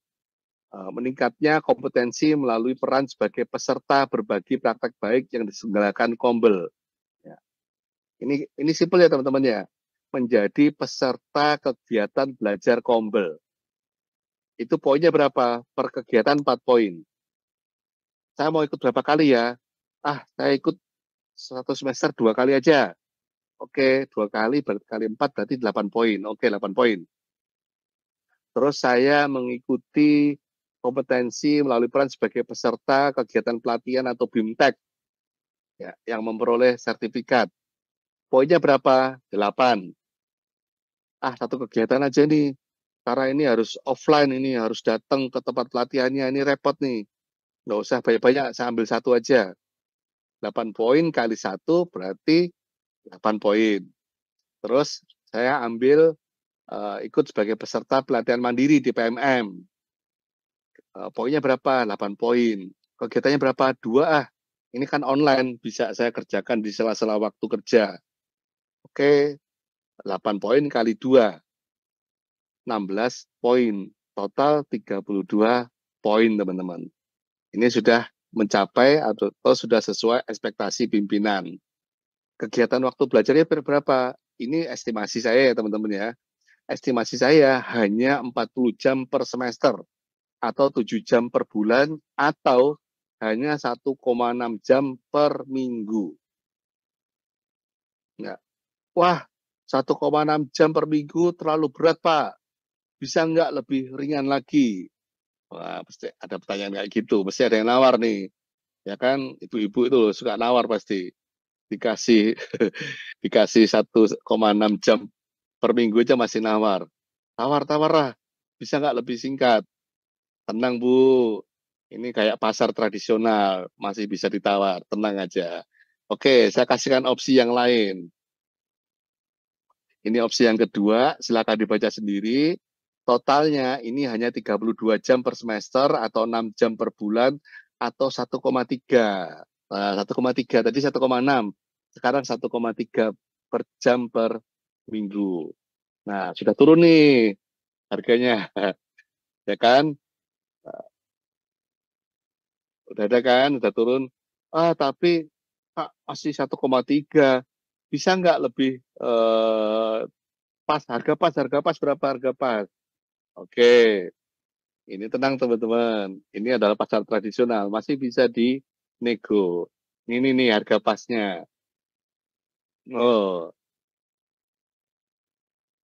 Meningkatnya kompetensi melalui peran sebagai peserta berbagi praktek baik yang diselenggarakan Kombel. Ya. Ini simpel ya teman-teman ya. Menjadi peserta kegiatan belajar Kombel. Itu poinnya berapa? Per kegiatan 4 poin. Saya mau ikut berapa kali ya? Saya ikut satu semester 2 kali aja. Oke, 2 kali kali 4 berarti 8 poin. Oke, 8 poin. Terus saya mengikuti kompetensi melalui peran sebagai peserta kegiatan pelatihan atau BIMTEK ya, yang memperoleh sertifikat. Poinnya berapa? 8. Satu kegiatan aja nih. Karena ini harus offline, ini harus datang ke tempat pelatihannya, ini repot nih. Nggak usah banyak-banyak, saya ambil satu aja. 8 poin kali 1 berarti 8 poin. Terus saya ambil ikut sebagai peserta pelatihan mandiri di PMM. Poinnya berapa? 8 poin. Kegiatannya berapa? 2 Ini kan online, bisa saya kerjakan di sela-sela waktu kerja. Oke, 8 poin kali 2, 16 poin. Total 32 poin, teman-teman. Ini sudah mencapai atau sudah sesuai ekspektasi pimpinan. Kegiatan waktu belajarnya berapa? Ini estimasi saya ya, teman-teman ya. Estimasi saya hanya 40 jam per semester, atau 7 jam per bulan, atau hanya 1,6 jam per minggu. Nah, wah, 1,6 jam per minggu terlalu berat, Pak. Bisa nggak lebih ringan lagi? Wah, pasti ada pertanyaan kayak gitu. Pasti ada yang nawar nih. Ya kan, ibu-ibu itu suka nawar pasti. Dikasih dikasih 1,6 jam per minggu aja masih nawar. Tawar-tawar lah. Bisa nggak lebih singkat? Tenang, Bu. Ini kayak pasar tradisional. Masih bisa ditawar. Tenang aja. Oke, saya kasihkan opsi yang lain. Ini opsi yang kedua, silakan dibaca sendiri. Totalnya ini hanya 32 jam per semester, atau 6 jam per bulan, atau 1,3. Nah, 1,3 tadi 1,6. Sekarang 1,3 per jam per minggu. Nah, sudah turun nih harganya. Ya kan? Udah ada kan? Udah turun. Ah, tapi Pak, masih 1,3. Bisa nggak lebih pas, harga pas berapa harga pas? Oke, ini tenang teman-teman. Ini adalah pasar tradisional, masih bisa dinego. Ini nih harga pasnya. Oh,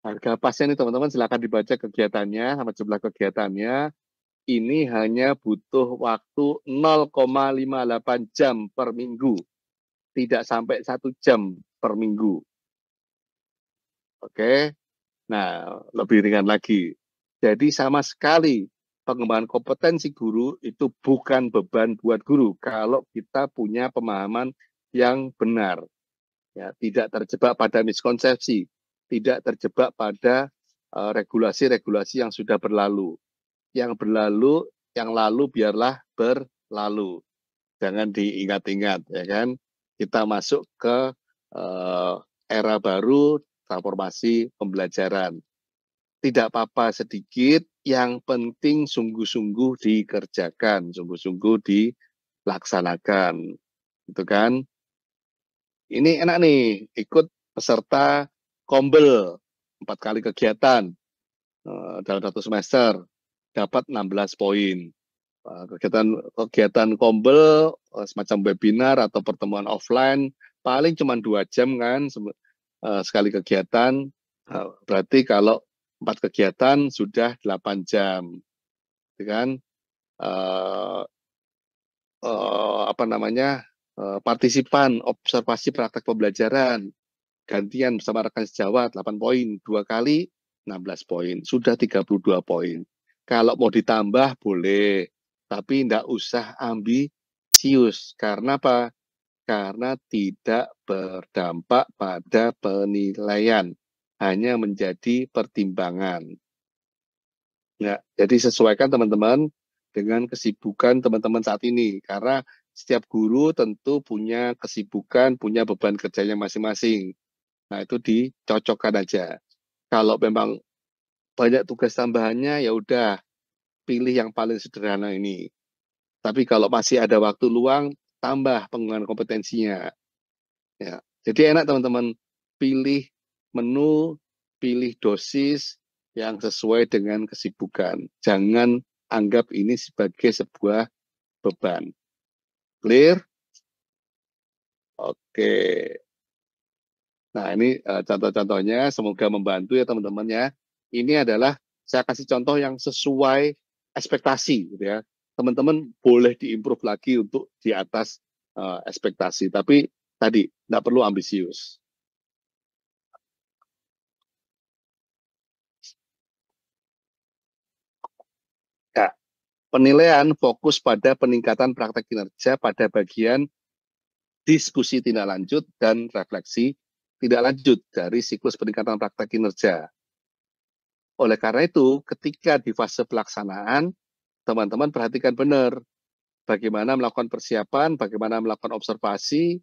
harga pasnya nih teman-teman, silakan dibaca kegiatannya sama jumlah kegiatannya. Ini hanya butuh waktu 0,58 jam per minggu, tidak sampai 1 jam per minggu. Oke, nah lebih ringan lagi. Jadi sama sekali pengembangan kompetensi guru itu bukan beban buat guru kalau kita punya pemahaman yang benar, ya, tidak terjebak pada miskonsepsi, tidak terjebak pada regulasi-regulasi yang sudah berlalu. Yang berlalu, yang lalu biarlah berlalu. Jangan diingat-ingat, ya kan? Kita masuk ke era baru, transformasi pembelajaran. Tidak apa-apa sedikit, yang penting sungguh-sungguh dikerjakan, sungguh-sungguh dilaksanakan. Itu kan? Ini enak nih, ikut peserta Kombel, 4 kali kegiatan dalam 1 semester, dapat 16 poin. Kegiatan Kombel, semacam webinar atau pertemuan offline, paling cuma 2 jam kan, sekali kegiatan. Berarti kalau 4 kegiatan sudah 8 jam, kan? Apa namanya, partisipan observasi praktek pembelajaran, gantian bersama rekan sejawat 8 poin, 2 kali 16 poin, sudah 32 poin. Kalau mau ditambah boleh, tapi tidak usah ambisius. Karena apa? Karena tidak berdampak pada penilaian, hanya menjadi pertimbangan. Ya, jadi sesuaikan teman-teman dengan kesibukan teman-teman saat ini, karena setiap guru tentu punya kesibukan, punya beban kerjanya masing-masing. Nah, itu dicocokkan aja. Kalau memang banyak tugas tambahannya, ya udah pilih yang paling sederhana ini. Tapi kalau masih ada waktu luang, tambah pengembangan kompetensinya. Ya. Jadi enak teman-teman, pilih menu, pilih dosis yang sesuai dengan kesibukan. Jangan anggap ini sebagai sebuah beban. Clear? Oke. Nah, ini contoh-contohnya, semoga membantu ya teman-teman ya. Ini adalah saya kasih contoh yang sesuai ekspektasi gitu ya. Teman-teman boleh diimprove lagi untuk di atas ekspektasi, tapi tadi tidak perlu ambisius. Ya, penilaian fokus pada peningkatan praktek kinerja pada bagian diskusi tindak lanjut dan refleksi tidak lanjut dari siklus peningkatan praktek kinerja. Oleh karena itu, ketika di fase pelaksanaan, teman-teman perhatikan benar, bagaimana melakukan persiapan, bagaimana melakukan observasi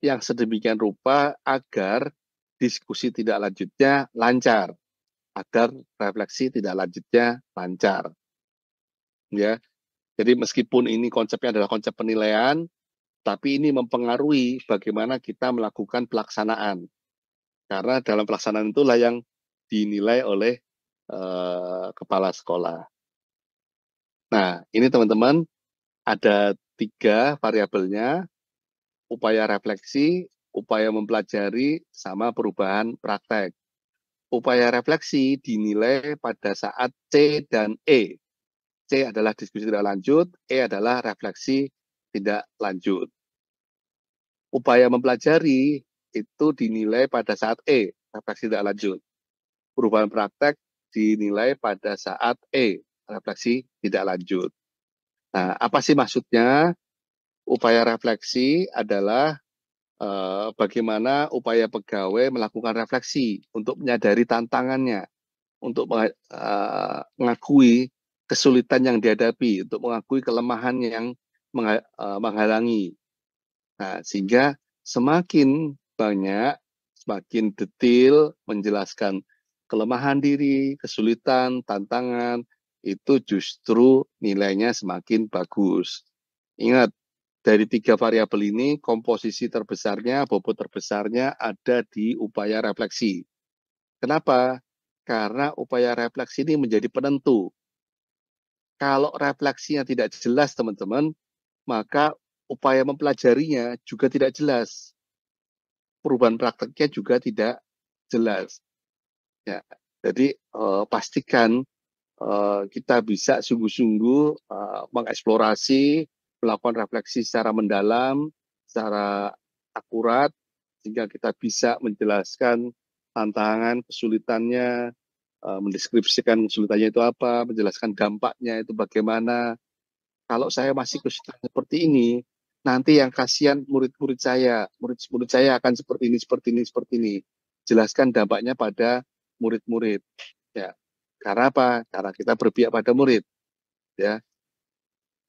yang sedemikian rupa agar diskusi tidak lanjutnya lancar, agar refleksi tidak lanjutnya lancar. Ya, jadi meskipun ini konsepnya adalah konsep penilaian, tapi ini mempengaruhi bagaimana kita melakukan pelaksanaan. Karena dalam pelaksanaan itulah yang dinilai oleh kepala sekolah. Nah, ini teman-teman ada 3 variabelnya, upaya refleksi, upaya mempelajari, sama perubahan praktek. Upaya refleksi dinilai pada saat C dan E. C adalah diskusi tidak lanjut, E adalah refleksi tidak lanjut. Upaya mempelajari itu dinilai pada saat E, refleksi tidak lanjut. Perubahan praktek dinilai pada saat E, refleksi tidak lanjut. Nah, apa sih maksudnya? Upaya refleksi adalah bagaimana upaya pegawai melakukan refleksi untuk menyadari tantangannya, untuk mengakui kesulitan yang dihadapi, untuk mengakui kelemahan yang menghalangi. Nah, sehingga semakin banyak, semakin detail menjelaskan kelemahan diri, kesulitan, tantangan, itu justru nilainya semakin bagus. Ingat, dari 3 variabel ini, komposisi terbesarnya, bobot terbesarnya ada di upaya refleksi. Kenapa? Karena upaya refleksi ini menjadi penentu. Kalau refleksinya tidak jelas, teman-teman, maka upaya mempelajarinya juga tidak jelas. Perubahan prakteknya juga tidak jelas. Ya, jadi pastikan kita bisa sungguh-sungguh mengeksplorasi, melakukan refleksi secara mendalam, secara akurat, sehingga kita bisa menjelaskan tantangan, kesulitannya, mendeskripsikan kesulitannya itu apa, menjelaskan dampaknya itu bagaimana. Kalau saya masih kesulitan seperti ini, nanti yang kasihan murid-murid saya, murid-murid saya akan seperti ini, seperti ini, seperti ini. Jelaskan dampaknya pada murid-murid. Ya, karena apa? Karena kita berpihak pada murid. Ya.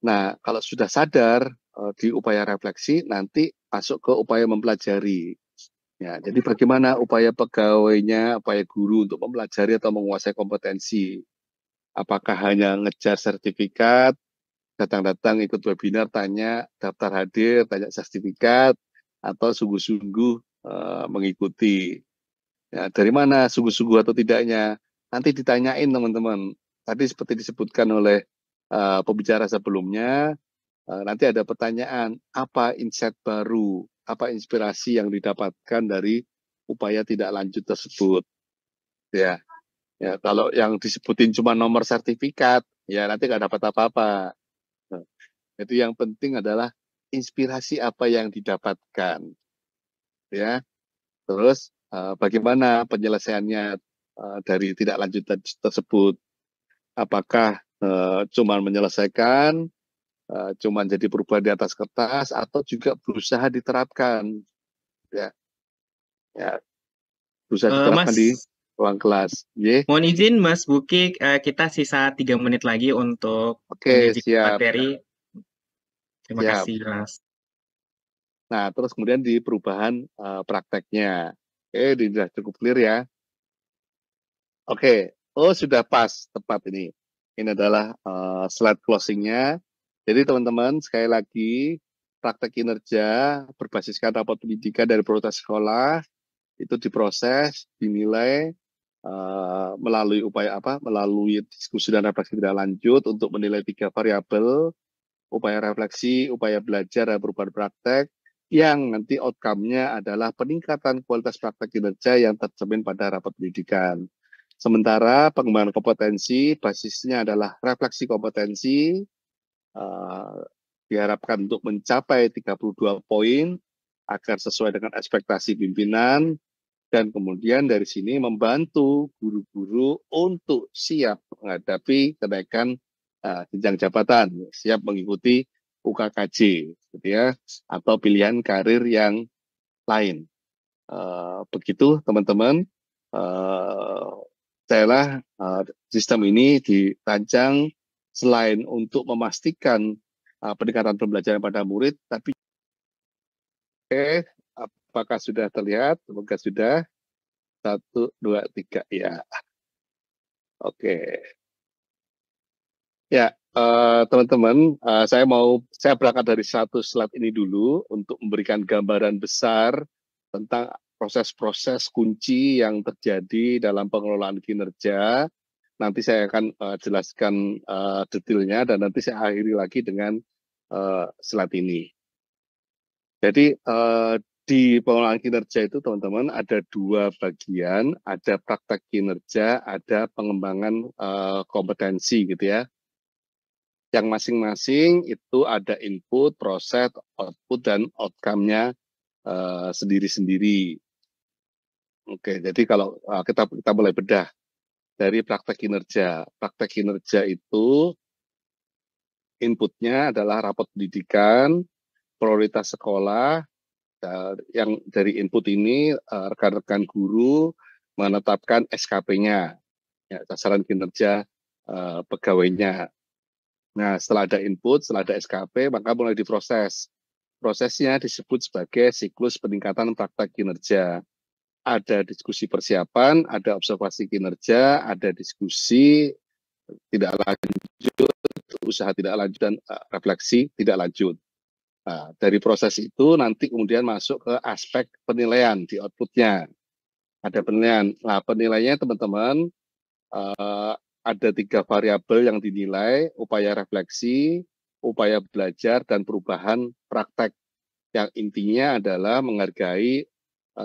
Nah, kalau sudah sadar di upaya refleksi, nanti masuk ke upaya mempelajari. Ya, jadi bagaimana upaya pegawainya, upaya guru untuk mempelajari atau menguasai kompetensi? Apakah hanya ngejar sertifikat, datang-datang ikut webinar, tanya daftar hadir, tanya sertifikat, atau sungguh-sungguh mengikuti? Ya, dari mana sungguh-sungguh atau tidaknya? Nanti ditanyain teman-teman. Tadi seperti disebutkan oleh pembicara sebelumnya, nanti ada pertanyaan, apa insight baru, apa inspirasi yang didapatkan dari upaya tidak lanjut tersebut. Ya, ya kalau yang disebutin cuma nomor sertifikat, ya nanti nggak dapat apa-apa. Nah, jadi yang penting adalah inspirasi apa yang didapatkan. Ya, terus bagaimana penyelesaiannya dari tidak lanjut tersebut? Apakah cuma menyelesaikan, cuma jadi perubahan di atas kertas, atau juga berusaha diterapkan, ya, ya berusaha diterapkan di Mas, ruang kelas. Yeah. mohon izin Mas Bukik, kita sisa 3 menit lagi untuk Oke, menyajikan siap, materi. Terima siap. kasih Mas. Nah, terus kemudian di perubahan prakteknya. Oke, ini sudah cukup clear ya. Oke, oh sudah pas, tepat ini. Ini adalah slide closingnya. Jadi teman-teman, sekali lagi, praktek kinerja berbasiskan rapat pendidikan dari prioritas sekolah, itu diproses, dinilai, melalui upaya apa? Melalui diskusi dan refleksi tidak lanjut untuk menilai 3 variabel, upaya refleksi, upaya belajar, dan perubahan praktek, yang nanti outcome-nya adalah peningkatan kualitas praktek kinerja yang tercermin pada rapat pendidikan. Sementara pengembangan kompetensi, basisnya adalah refleksi kompetensi, diharapkan untuk mencapai 32 poin, agar sesuai dengan ekspektasi pimpinan, dan kemudian dari sini membantu guru-guru untuk siap menghadapi kenaikan jenjang jabatan, siap mengikuti UKKJ, gitu ya, atau pilihan karir yang lain. Begitu teman-teman, sistem ini dirancang selain untuk memastikan peningkatan pembelajaran pada murid, tapi apakah sudah terlihat? Semoga sudah. 1, 2, 3, ya. Oke. Ya, teman-teman, saya berangkat dari satu slide ini dulu untuk memberikan gambaran besar tentang proses-proses kunci yang terjadi dalam pengelolaan kinerja. Nanti saya akan jelaskan detailnya dan nanti saya akhiri lagi dengan slide ini. Jadi di pengelolaan kinerja itu teman-teman ada dua bagian, ada praktek kinerja, ada pengembangan kompetensi gitu ya. Yang masing-masing itu ada input, proses, output, dan outcome-nya sendiri-sendiri. Oke, jadi kalau kita mulai bedah dari praktek kinerja. Praktek kinerja itu inputnya adalah rapot pendidikan, prioritas sekolah, yang dari input ini rekan-rekan guru menetapkan SKP-nya, ya, sasaran kinerja pegawainya. Nah, setelah ada input, setelah ada SKP, maka mulai diproses. Prosesnya disebut sebagai siklus peningkatan praktek kinerja. Ada diskusi persiapan, ada observasi kinerja, ada diskusi tidak lanjut, usaha tidak lanjut, dan refleksi tidak lanjut. Nah, dari proses itu nanti kemudian masuk ke aspek penilaian di outputnya. Ada penilaian. Nah, penilaiannya teman-teman ada 3 variabel yang dinilai: upaya refleksi, upaya belajar, dan perubahan praktek. Yang intinya adalah menghargai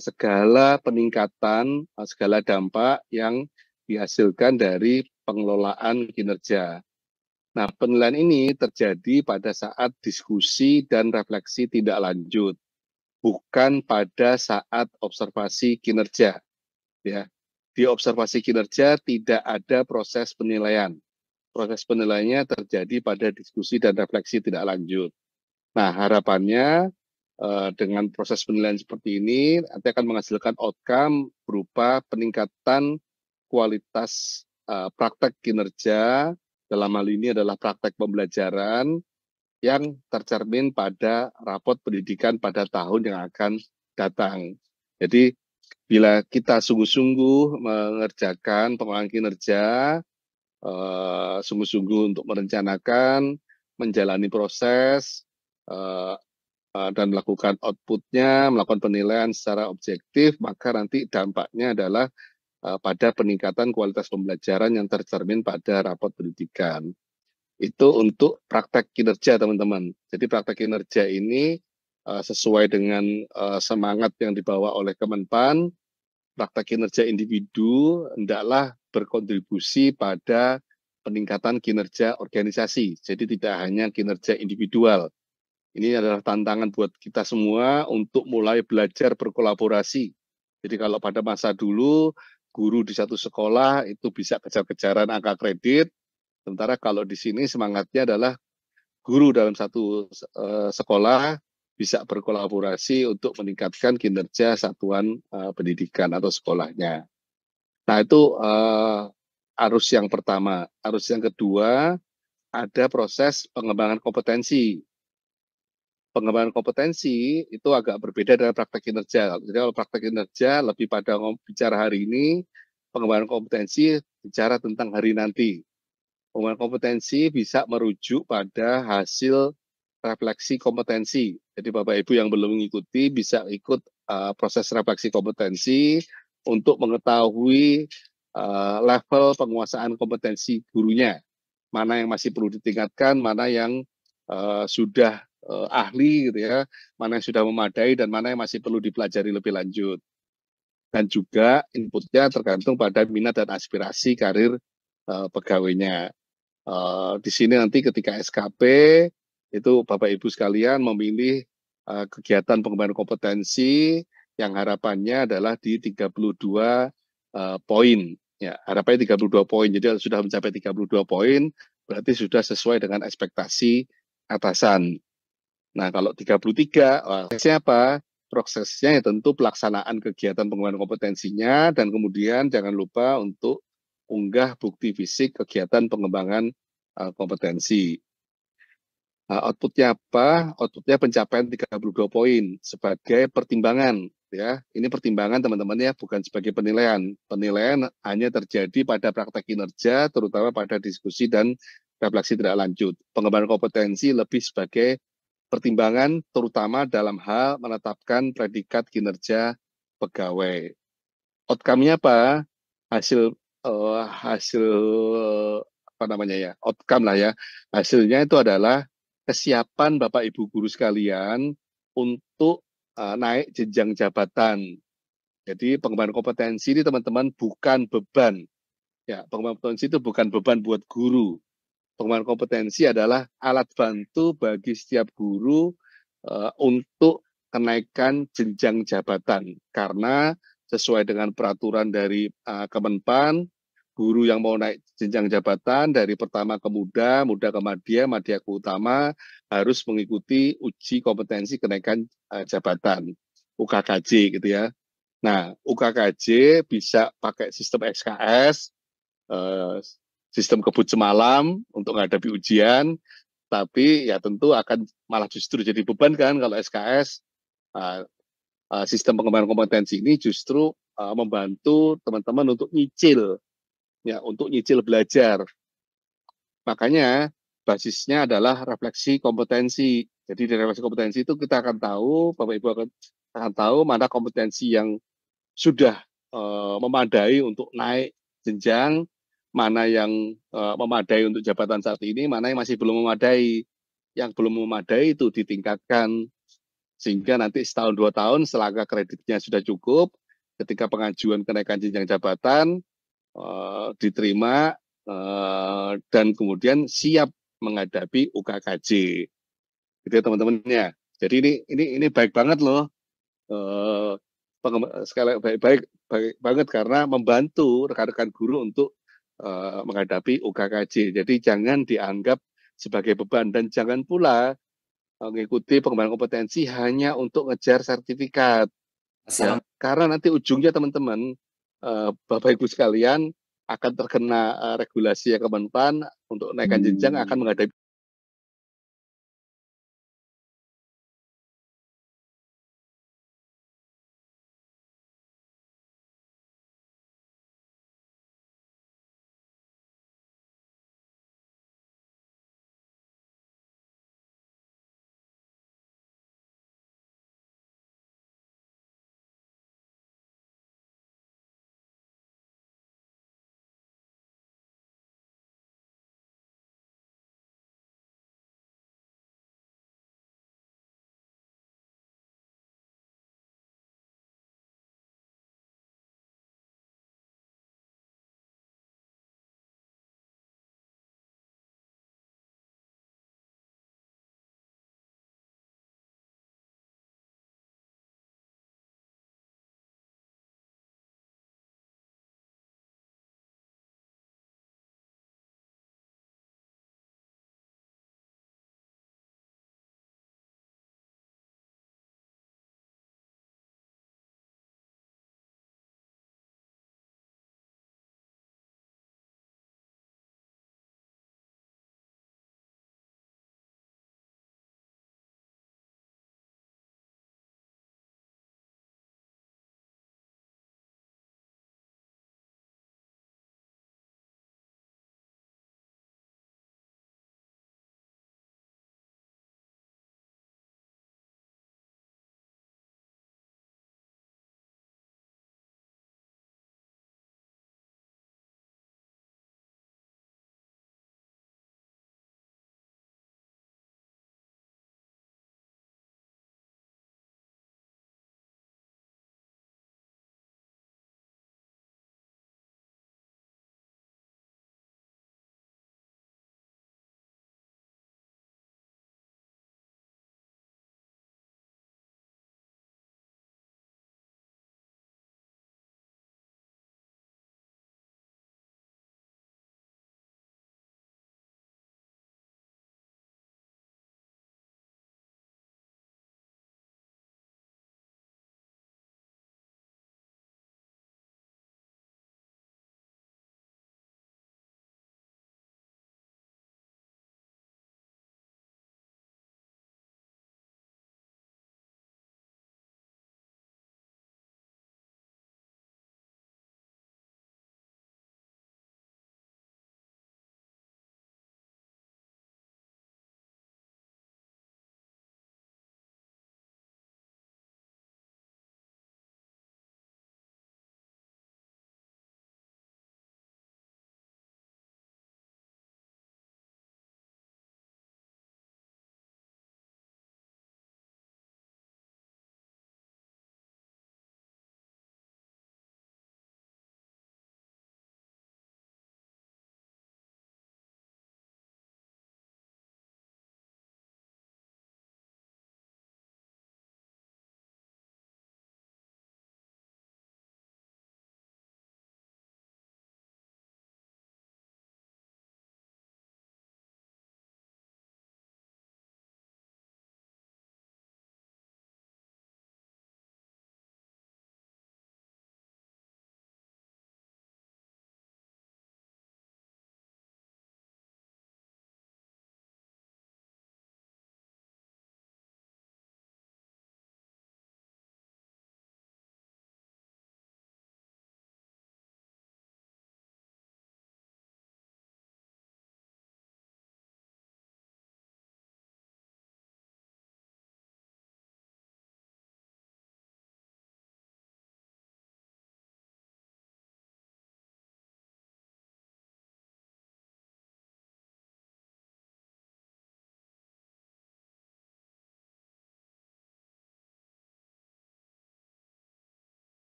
segala peningkatan, segala dampak yang dihasilkan dari pengelolaan kinerja. Nah, penilaian ini terjadi pada saat diskusi dan refleksi tidak lanjut, bukan pada saat observasi kinerja. Ya, di observasi kinerja tidak ada proses penilaian. Proses penilaiannya terjadi pada diskusi dan refleksi tidak lanjut. Nah, harapannya dengan proses penilaian seperti ini nanti akan menghasilkan outcome berupa peningkatan kualitas praktek kinerja, dalam hal ini adalah praktek pembelajaran yang tercermin pada rapot pendidikan pada tahun yang akan datang. Jadi bila kita sungguh-sungguh mengerjakan pengelolaan kinerja, sungguh-sungguh untuk merencanakan, menjalani proses, dan melakukan outputnya, melakukan penilaian secara objektif, maka nanti dampaknya adalah pada peningkatan kualitas pembelajaran yang tercermin pada rapot pendidikan. Itu untuk praktek kinerja, teman-teman. Jadi praktek kinerja ini sesuai dengan semangat yang dibawa oleh Kemenpan. Praktek kinerja individu hendaklah berkontribusi pada peningkatan kinerja organisasi. Jadi tidak hanya kinerja individual. Ini adalah tantangan buat kita semua untuk mulai belajar berkolaborasi. Jadi kalau pada masa dulu, guru di satu sekolah itu bisa kejar-kejaran angka kredit, sementara kalau di sini semangatnya adalah guru dalam satu sekolah bisa berkolaborasi untuk meningkatkan kinerja satuan pendidikan atau sekolahnya. Nah, itu arus yang pertama. Arus yang kedua, ada proses pengembangan kompetensi. Pengembangan kompetensi itu agak berbeda dengan praktek kinerja. Jadi kalau praktek kinerja lebih pada bicara hari ini, pengembangan kompetensi bicara tentang hari nanti. Pengembangan kompetensi bisa merujuk pada hasil refleksi kompetensi. Jadi Bapak Ibu yang belum mengikuti bisa ikut proses refleksi kompetensi untuk mengetahui level penguasaan kompetensi gurunya. Mana yang masih perlu ditingkatkan, mana yang sudah ahli gitu ya, mana yang sudah memadai dan mana yang masih perlu dipelajari lebih lanjut. Dan juga inputnya tergantung pada minat dan aspirasi karir pegawainya. Di sini nanti ketika SKP itu Bapak Ibu sekalian memilih kegiatan pengembangan kompetensi yang harapannya adalah di 32 poin. Ya, harapannya 32 poin. Jadi sudah mencapai 32 poin berarti sudah sesuai dengan ekspektasi atasan. Nah, kalau 33, prosesnya apa? Prosesnya ya tentu pelaksanaan kegiatan pengembangan kompetensinya dan kemudian jangan lupa untuk unggah bukti fisik kegiatan pengembangan kompetensi. Outputnya apa? Outputnya pencapaian 32 poin sebagai pertimbangan. Ya, ini pertimbangan teman-teman ya, bukan sebagai penilaian. Penilaian hanya terjadi pada praktek kinerja, terutama pada diskusi dan refleksi tidak lanjut. Pengembangan kompetensi lebih sebagai pertimbangan, terutama dalam hal menetapkan predikat kinerja pegawai. Outcome-nya apa? Hasil hasil apa namanya ya? Outcome lah ya. Hasilnya itu adalah kesiapan Bapak Ibu guru sekalian untuk naik jenjang jabatan. Jadi pengembangan kompetensi ini teman-teman bukan beban. Ya, pengembangan kompetensi itu bukan beban buat guru. Pengembangan kompetensi adalah alat bantu bagi setiap guru untuk kenaikan jenjang jabatan. Karena sesuai dengan peraturan dari Kemenpan, guru yang mau naik jenjang jabatan dari pertama ke muda, muda ke madya, madya ke utama harus mengikuti uji kompetensi kenaikan jabatan UKKJ gitu ya. Nah, UKKJ bisa pakai sistem XKS, sistem kebut semalam untuk menghadapi ujian, tapi ya tentu akan malah justru jadi beban kan kalau SKS. Sistem pengembangan kompetensi ini justru membantu teman-teman untuk nyicil, ya untuk nyicil belajar. Makanya basisnya adalah refleksi kompetensi. Jadi dari refleksi kompetensi itu kita akan tahu, Bapak Ibu akan tahu mana kompetensi yang sudah memadai untuk naik jenjang, mana yang memadai untuk jabatan saat ini, mana yang masih belum memadai. Yang belum memadai itu ditingkatkan, sehingga nanti setahun 2 tahun setelah angka kreditnya sudah cukup, ketika pengajuan kenaikan jenjang jabatan diterima dan kemudian siap menghadapi UKKJ. Gitu ya teman-temannya. Jadi ini baik banget loh. Eh, sekali baik banget karena membantu rekan-rekan guru untuk menghadapi UKKJ. Jadi jangan dianggap sebagai beban dan jangan pula mengikuti pengembangan kompetensi hanya untuk ngejar sertifikat ya. Assalamualaikum. Karena nanti ujungnya teman-teman Bapak Ibu sekalian akan terkena regulasi yang Kemenpan untuk naikkan jenjang akan menghadapi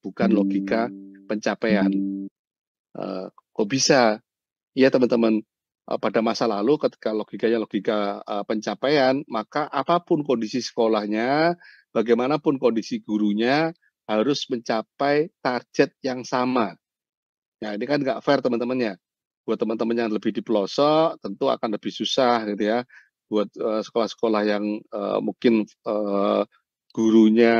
bukan logika pencapaian. Kok bisa? Ya teman-teman, pada masa lalu ketika logikanya logika pencapaian, maka apapun kondisi sekolahnya, bagaimanapun kondisi gurunya, harus mencapai target yang sama. Nah, ini kan nggak fair teman-temannya. Buat teman-teman yang lebih di pelosok, tentu akan lebih susah gitu ya. Buat sekolah-sekolah yang mungkin gurunya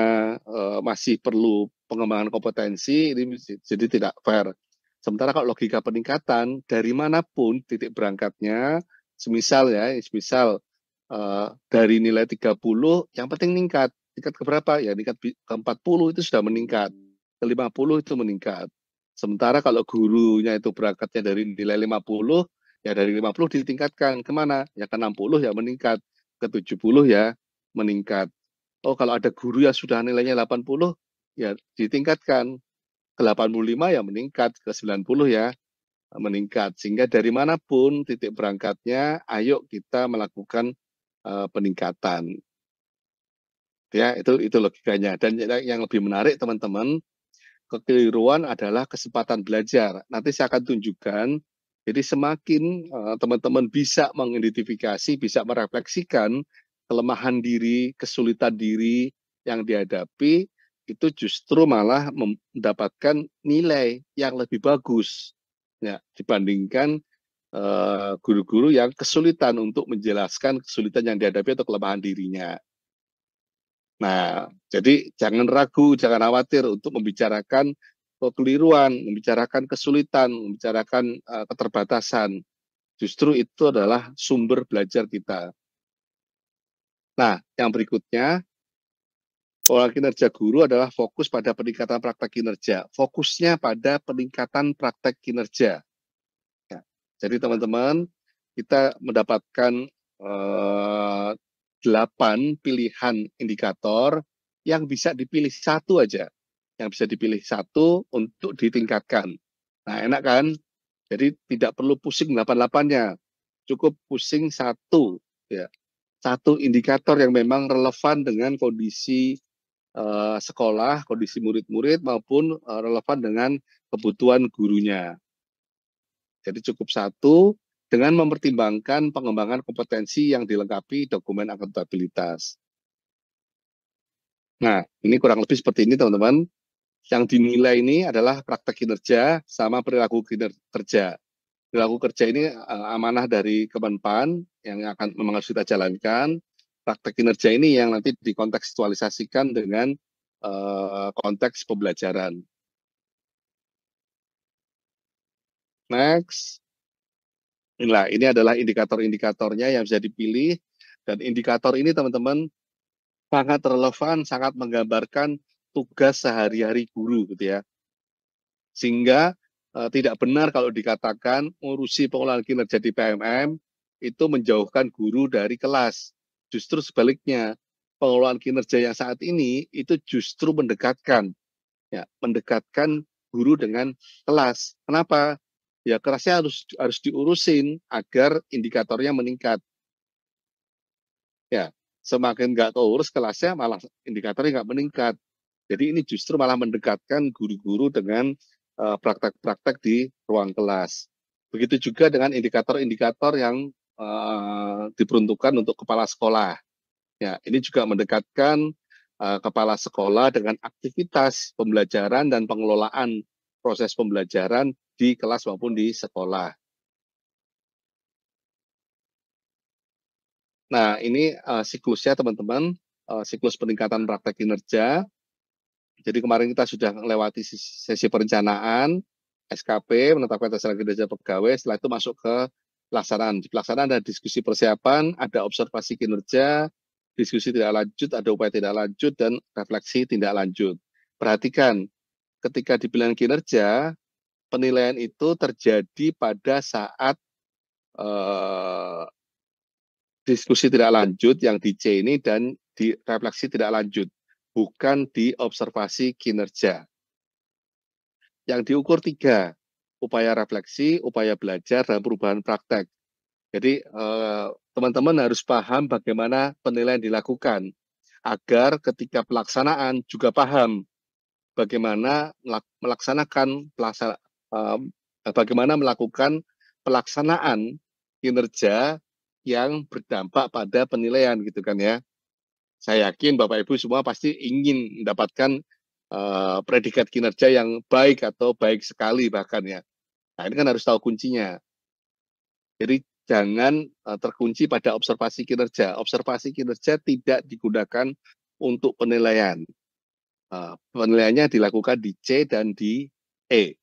masih perlu pengembangan kompetensi, ini jadi tidak fair. Sementara kalau logika peningkatan, dari manapun titik berangkatnya, semisal dari nilai 30, yang penting meningkat. Tingkat ke berapa? Ya tingkat ke 40 itu sudah meningkat. Ke 50 itu meningkat. Sementara kalau gurunya itu berangkatnya dari nilai 50, ya dari 50 ditingkatkan. Kemana? Ya ke 60 ya meningkat. Ke 70 ya meningkat. Oh kalau ada guru yang sudah nilainya 80, ya ditingkatkan. Ke 85 ya meningkat, ke 90 ya meningkat. Sehingga dari manapun titik berangkatnya, ayo kita melakukan peningkatan. Ya, itu logikanya. Dan yang lebih menarik teman-teman, kekeliruan adalah kesempatan belajar. Nanti saya akan tunjukkan. Jadi semakin teman-teman bisa mengidentifikasi, bisa merefleksikan kelemahan diri, kesulitan diri yang dihadapi, itu justru malah mendapatkan nilai yang lebih bagus ya dibandingkan guru-guru yang kesulitan untuk menjelaskan kesulitan yang dihadapi atau kelemahan dirinya. Nah, jadi jangan ragu, jangan khawatir untuk membicarakan kekeliruan, membicarakan kesulitan, membicarakan keterbatasan. Justru itu adalah sumber belajar kita. Nah, yang berikutnya, pola kinerja guru adalah fokus pada peningkatan praktek kinerja. Fokusnya pada peningkatan praktek kinerja. Ya, jadi teman-teman, kita mendapatkan 8 pilihan indikator yang bisa dipilih satu aja. Yang bisa dipilih satu untuk ditingkatkan. Nah, enak kan? Jadi tidak perlu pusing 8-8-nya. Cukup pusing satu. Ya. Satu indikator yang memang relevan dengan kondisi sekolah, kondisi murid-murid, maupun relevan dengan kebutuhan gurunya. Jadi cukup satu, dengan mempertimbangkan pengembangan kompetensi yang dilengkapi dokumen akuntabilitas. Nah, ini kurang lebih seperti ini teman-teman. Yang dinilai ini adalah praktek kinerja sama perilaku kerja. Perilaku kerja ini amanah dari Kemenpan yang akan memang harus kita jalankan. Praktek kinerja ini yang nanti dikontekstualisasikan dengan konteks pembelajaran. Next. Inilah, ini adalah indikator-indikatornya yang bisa dipilih. Dan indikator ini teman-teman sangat relevan, sangat menggambarkan tugas sehari-hari guru gitu ya. Sehingga tidak benar kalau dikatakan ngurusi pengelolaan kinerja di PMM itu menjauhkan guru dari kelas. Justru sebaliknya, pengelolaan kinerja yang saat ini itu justru mendekatkan guru dengan kelas. Kenapa? Ya kelasnya harus diurusin agar indikatornya meningkat. Ya, semakin nggak keurus kelasnya malah indikatornya nggak meningkat. Jadi ini justru malah mendekatkan guru-guru dengan praktek-praktek di ruang kelas. Begitu juga dengan indikator-indikator yang diperuntukkan untuk kepala sekolah. Ya, ini juga mendekatkan kepala sekolah dengan aktivitas pembelajaran dan pengelolaan proses pembelajaran di kelas maupun di sekolah. Nah, ini siklusnya teman-teman, siklus peningkatan praktek kinerja. Jadi kemarin kita sudah melewati sesi perencanaan, SKP, menetapkan tataran kinerja pegawai, setelah itu masuk ke pelaksanaan. Di pelaksanaan ada diskusi persiapan, ada observasi kinerja, diskusi tidak lanjut, ada upaya tidak lanjut, dan refleksi tidak lanjut. Perhatikan, ketika di pilihan kinerja, penilaian itu terjadi pada saat diskusi tidak lanjut yang di C ini dan di refleksi tidak lanjut, bukan di observasi kinerja. Yang diukur 3, upaya refleksi, upaya belajar, dan perubahan praktek. Jadi teman-teman harus paham bagaimana penilaian dilakukan, agar ketika pelaksanaan juga paham bagaimana bagaimana melakukan pelaksanaan kinerja yang berdampak pada penilaian gitu kan ya. Saya yakin Bapak Ibu semua pasti ingin mendapatkan predikat kinerja yang baik atau baik sekali bahkan ya. Nah, ini kan harus tahu kuncinya. Jadi jangan terkunci pada observasi kinerja. Observasi kinerja tidak digunakan untuk penilaian. Penilaiannya dilakukan di C dan di E.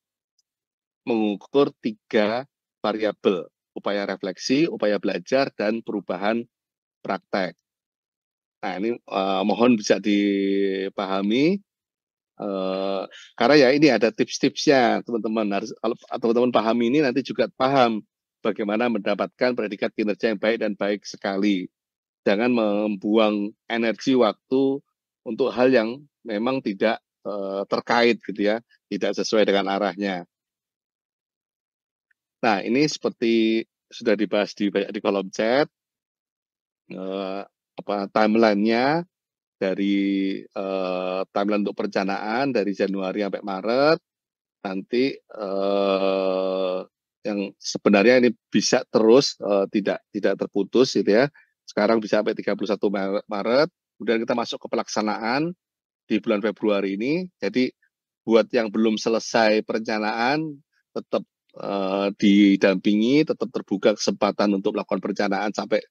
Mengukur 3 variabel, upaya refleksi, upaya belajar, dan perubahan praktek. Nah, ini mohon bisa dipahami, karena ya ini ada tips-tipsnya teman-teman. Harus kalau teman-teman pahami ini nanti juga paham bagaimana mendapatkan predikat kinerja yang baik dan baik sekali. Jangan membuang energi waktu untuk hal yang memang tidak terkait gitu ya, tidak sesuai dengan arahnya. Nah, ini seperti sudah dibahas di kolom chat, timeline-nya dari timeline untuk perencanaan dari Januari sampai Maret, nanti yang sebenarnya ini bisa terus tidak terputus gitu ya. Sekarang bisa sampai 31 Maret, kemudian kita masuk ke pelaksanaan di bulan Februari ini. Jadi buat yang belum selesai perencanaan tetap didampingi, tetap terbuka kesempatan untuk melakukan perencanaan sampai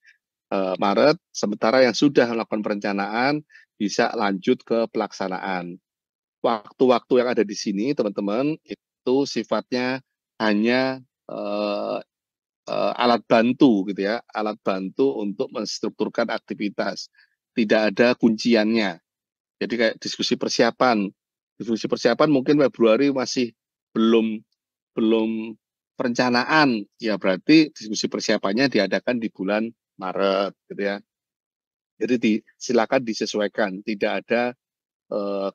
Maret, sementara yang sudah melakukan perencanaan bisa lanjut ke pelaksanaan. Waktu-waktu yang ada di sini, teman-teman, itu sifatnya hanya alat bantu gitu ya, alat bantu untuk menstrukturkan aktivitas. Tidak ada kunciannya. Jadi kayak diskusi persiapan. Diskusi persiapan mungkin Februari masih belum perencanaan, ya berarti diskusi persiapannya diadakan di bulan Maret gitu ya. Jadi silakan disesuaikan, tidak ada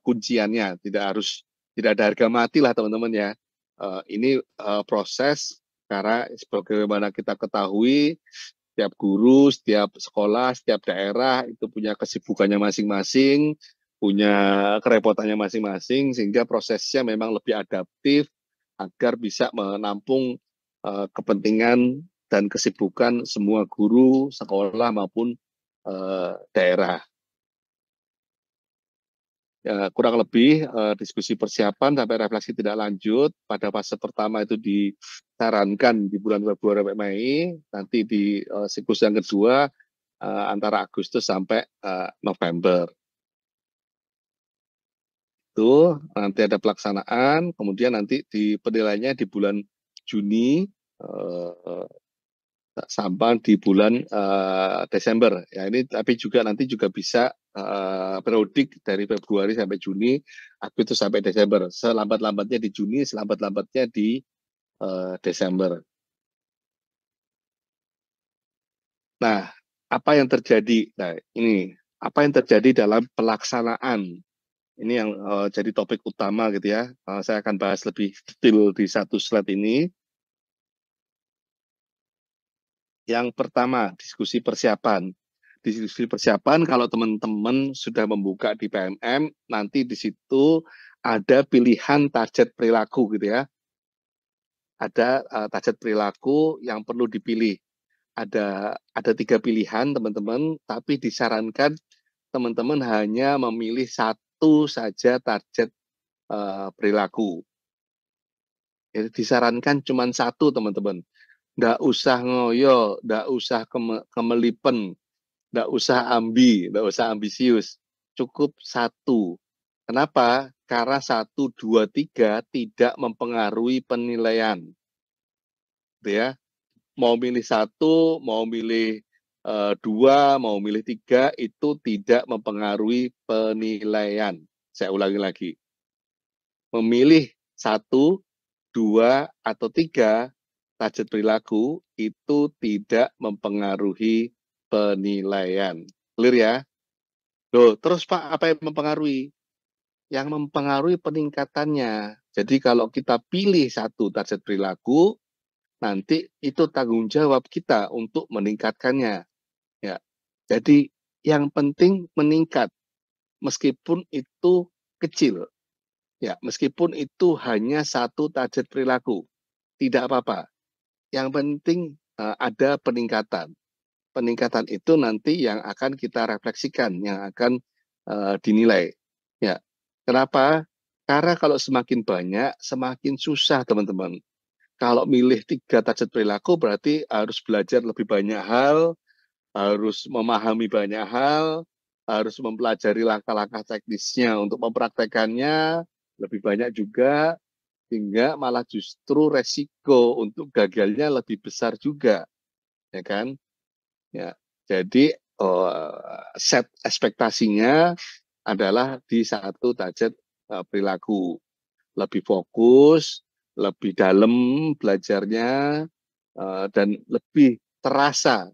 kunciannya, tidak ada harga mati lah teman-teman ya. Ini proses karena sebagaimana kita ketahui, setiap guru, setiap sekolah, setiap daerah itu punya kesibukannya masing-masing, punya kerepotannya masing-masing, sehingga prosesnya memang lebih adaptif agar bisa menampung kepentingan dan kesibukan semua guru, sekolah maupun daerah. Ya, kurang lebih diskusi persiapan sampai refleksi tidak lanjut. Pada fase pertama itu disarankan di bulan Februari sampai Mei, nanti di siklus yang kedua antara Agustus sampai November. Itu nanti ada pelaksanaan, kemudian nanti di penilaiannya di bulan Juni sampai di bulan Desember. Ya ini tapi juga nanti juga bisa periodik dari Februari sampai Juni, Agustus sampai Desember. Selambat-lambatnya di Juni, selambat-lambatnya di Desember. Nah, apa yang terjadi? Nah, ini apa yang terjadi dalam pelaksanaan? Ini yang jadi topik utama gitu ya. Saya akan bahas lebih detail di satu slide ini. Yang pertama, diskusi persiapan. Diskusi persiapan, kalau teman-teman sudah membuka di PMM, nanti di situ ada pilihan target perilaku gitu ya. Ada target perilaku yang perlu dipilih. Ada 3 pilihan teman-teman, tapi disarankan teman-teman hanya memilih satu saja target perilaku. Jadi disarankan cuma satu teman-teman. Nggak usah ngoyo, nggak usah kemelipen, nggak usah nggak usah ambisius. Cukup satu. Kenapa? Karena 1, 2, 3 tidak mempengaruhi penilaian. Gitu ya. Mau milih satu, mau milih dua, mau milih tiga, itu tidak mempengaruhi penilaian. Saya ulangi lagi. Memilih satu, dua, atau tiga target perilaku itu tidak mempengaruhi penilaian. Clear ya? Loh, terus Pak, apa yang mempengaruhi? Yang mempengaruhi peningkatannya. Jadi kalau kita pilih satu target perilaku, nanti itu tanggung jawab kita untuk meningkatkannya. Ya. Jadi yang penting meningkat, meskipun itu kecil. Ya, meskipun itu hanya satu target perilaku, tidak apa-apa. Yang penting ada peningkatan. Peningkatan itu nanti yang akan kita refleksikan, yang akan dinilai. Ya, kenapa? Karena kalau semakin banyak, semakin susah teman-teman. Kalau milih 3 target perilaku berarti harus belajar lebih banyak hal, harus memahami banyak hal, harus mempelajari langkah-langkah teknisnya untuk mempraktekannya lebih banyak juga, sehingga malah justru resiko untuk gagalnya lebih besar juga, ya kan? Ya, jadi set ekspektasinya adalah di satu target perilaku, lebih fokus, lebih dalam belajarnya, dan lebih terasa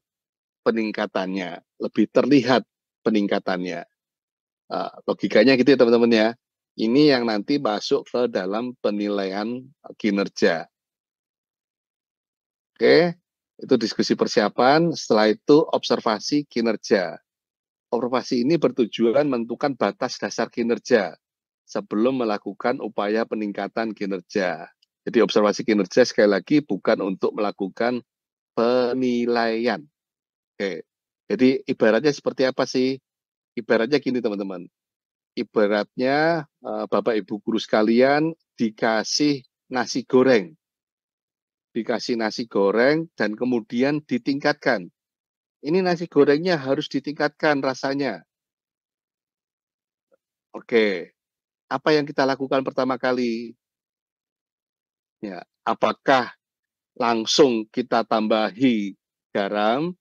peningkatannya, lebih terlihat peningkatannya. Logikanya gitu ya teman-teman ya. Ini yang nanti masuk ke dalam penilaian kinerja. Oke, itu diskusi persiapan. Setelah itu observasi kinerja. Observasi ini bertujuan menentukan batas dasar kinerja sebelum melakukan upaya peningkatan kinerja. Jadi observasi kinerja sekali lagi bukan untuk melakukan penilaian. Oke, jadi ibaratnya seperti apa sih? Ibaratnya gini teman-teman. Ibaratnya Bapak Ibu guru sekalian dikasih nasi goreng. Dikasih nasi goreng dan kemudian ditingkatkan. Ini nasi gorengnya harus ditingkatkan rasanya. Oke, apa yang kita lakukan pertama kali? Ya, apakah langsung kita tambahi garam?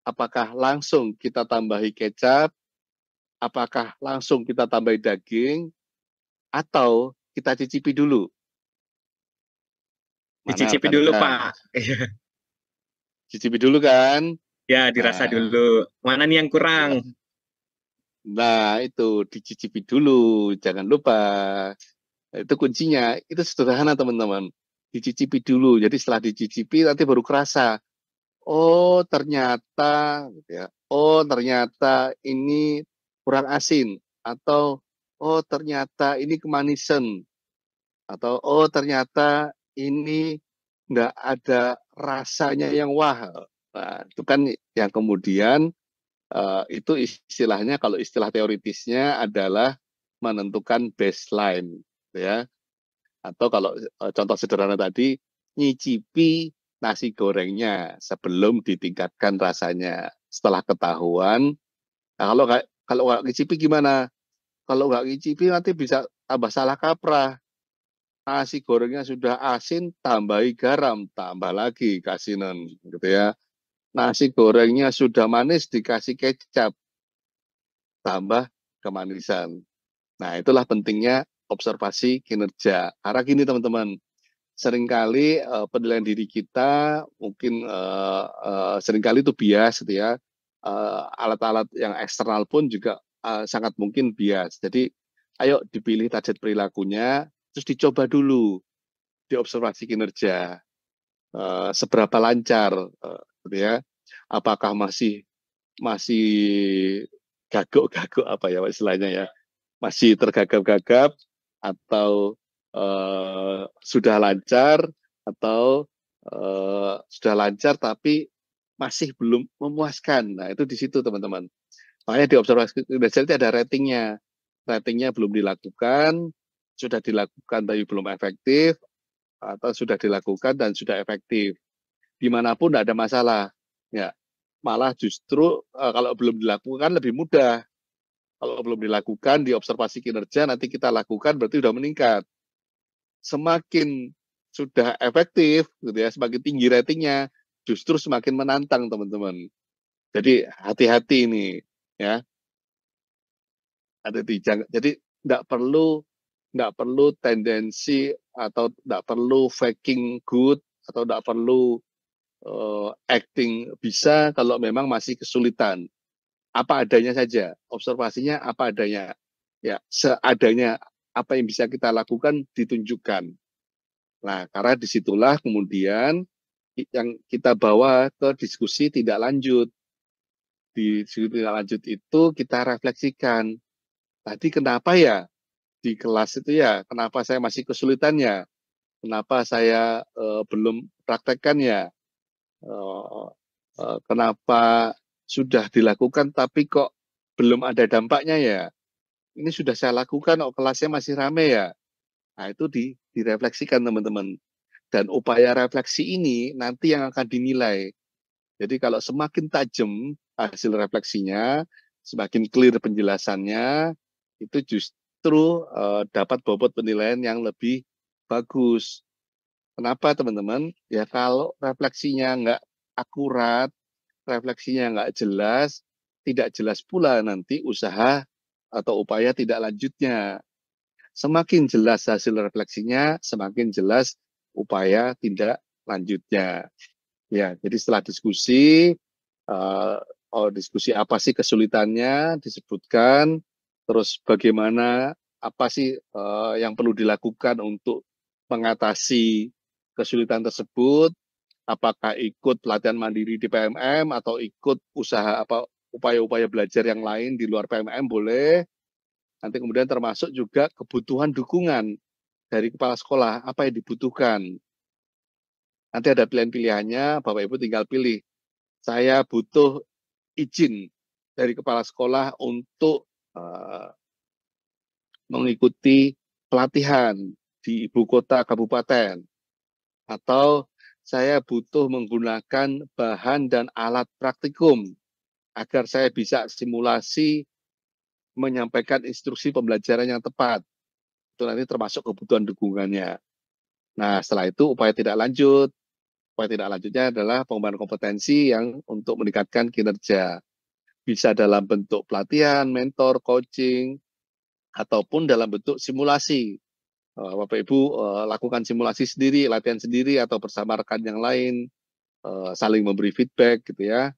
Apakah langsung kita tambahi kecap? Apakah langsung kita tambahi daging? Atau kita cicipi dulu? Mana Dicicipi dulu, rekan-rekan? Pak. Cicipi dulu kan? Ya, dirasa Nah, dulu. Mana nih yang kurang? nah itu dicicipi dulu, jangan lupa. Itu kuncinya, itu sederhana teman-teman. Dicicipi dulu, jadi setelah dicicipi nanti baru kerasa. Oh ternyata, gitu ya. Oh ternyata ini kurang asin, atau oh ternyata ini kemanisan, atau oh ternyata ini nggak ada rasanya yang wah. Nah, itu kan yang kemudian itu istilahnya, kalau istilah teoritisnya adalah menentukan baseline, gitu ya. Atau kalau contoh sederhana tadi, nyicipi nasi gorengnya sebelum ditingkatkan rasanya. Setelah ketahuan, nah kalau nggak nyicipi gimana? Kalau nggak nyicipi nanti bisa tambah salah kaprah. Nasi gorengnya sudah asin, tambahi garam, tambah lagi kasinan, gitu ya. Nasi gorengnya sudah manis, dikasih kecap, tambah kemanisan. Nah, itulah pentingnya observasi kinerja. Karena gini teman-teman, seringkali penilaian diri kita mungkin seringkali itu bias gitu ya. Alat-alat yang eksternal pun juga sangat mungkin bias. Jadi ayo dipilih target perilakunya, terus dicoba dulu diobservasi kinerja. Seberapa lancar gitu ya. Apakah masih masih gagok-gagok apa ya istilahnya ya. Masih tergagap-gagap atau sudah lancar, atau sudah lancar tapi masih belum memuaskan. Nah, itu di situ teman-teman. Makanya di observasi kinerja itu ada ratingnya. Ratingnya belum dilakukan, sudah dilakukan tapi belum efektif, atau sudah dilakukan dan sudah efektif. Dimanapun tidak ada masalah. Ya, malah justru kalau belum dilakukan lebih mudah. Kalau belum dilakukan di observasi kinerja, nanti kita lakukan berarti sudah meningkat. Semakin sudah efektif, gitu ya, semakin tinggi ratingnya, justru semakin menantang teman-teman. Jadi hati-hati ini, ya. Jadi nggak perlu tendensi, atau nggak perlu faking good, atau nggak perlu acting bisa kalau memang masih kesulitan. Apa adanya saja, observasinya apa adanya, ya seadanya, apa yang bisa kita lakukan ditunjukkan. Nah, karena disitulah kemudian yang kita bawa ke diskusi tidak lanjut. Di diskusi tidak lanjut itu kita refleksikan, tadi kenapa ya di kelas itu ya, kenapa saya masih kesulitan ya? Kenapa saya belum praktekkan ya? Eh, Kenapa sudah dilakukan tapi kok belum ada dampaknya ya? Ini sudah saya lakukan, kok kelasnya masih rame ya? Nah, itu direfleksikan teman-teman. Dan upaya refleksi ini nanti yang akan dinilai. Jadi kalau semakin tajam hasil refleksinya, semakin clear penjelasannya, itu justru dapat bobot penilaian yang lebih bagus. Kenapa teman-teman? Ya kalau refleksinya nggak akurat, refleksinya nggak jelas, tidak jelas pula nanti usaha atau upaya tidak lanjutnya. Semakin jelas hasil refleksinya, semakin jelas upaya tindak lanjutnya. Ya, jadi setelah diskusi, diskusi apa sih kesulitannya disebutkan, terus bagaimana apa sih yang perlu dilakukan untuk mengatasi kesulitan tersebut, apakah ikut pelatihan mandiri di PMM atau ikut usaha apa upaya-upaya belajar yang lain di luar PMM boleh. Nanti kemudian termasuk juga kebutuhan dukungan dari kepala sekolah, apa yang dibutuhkan. Nanti ada pilihan-pilihannya, Bapak Ibu tinggal pilih. Saya butuh izin dari kepala sekolah untuk mengikuti pelatihan di ibu kota kabupaten, atau saya butuh menggunakan bahan dan alat praktikum agar saya bisa simulasi menyampaikan instruksi pembelajaran yang tepat. Itu nanti termasuk kebutuhan dukungannya. Nah, setelah itu upaya tidak lanjut. Upaya tidak lanjutnya adalah pengembangan kompetensi yang untuk meningkatkan kinerja. Bisa dalam bentuk pelatihan, mentor, coaching, ataupun dalam bentuk simulasi. Bapak Ibu lakukan simulasi sendiri, latihan sendiri, atau bersama rekan yang lain, saling memberi feedback gitu ya.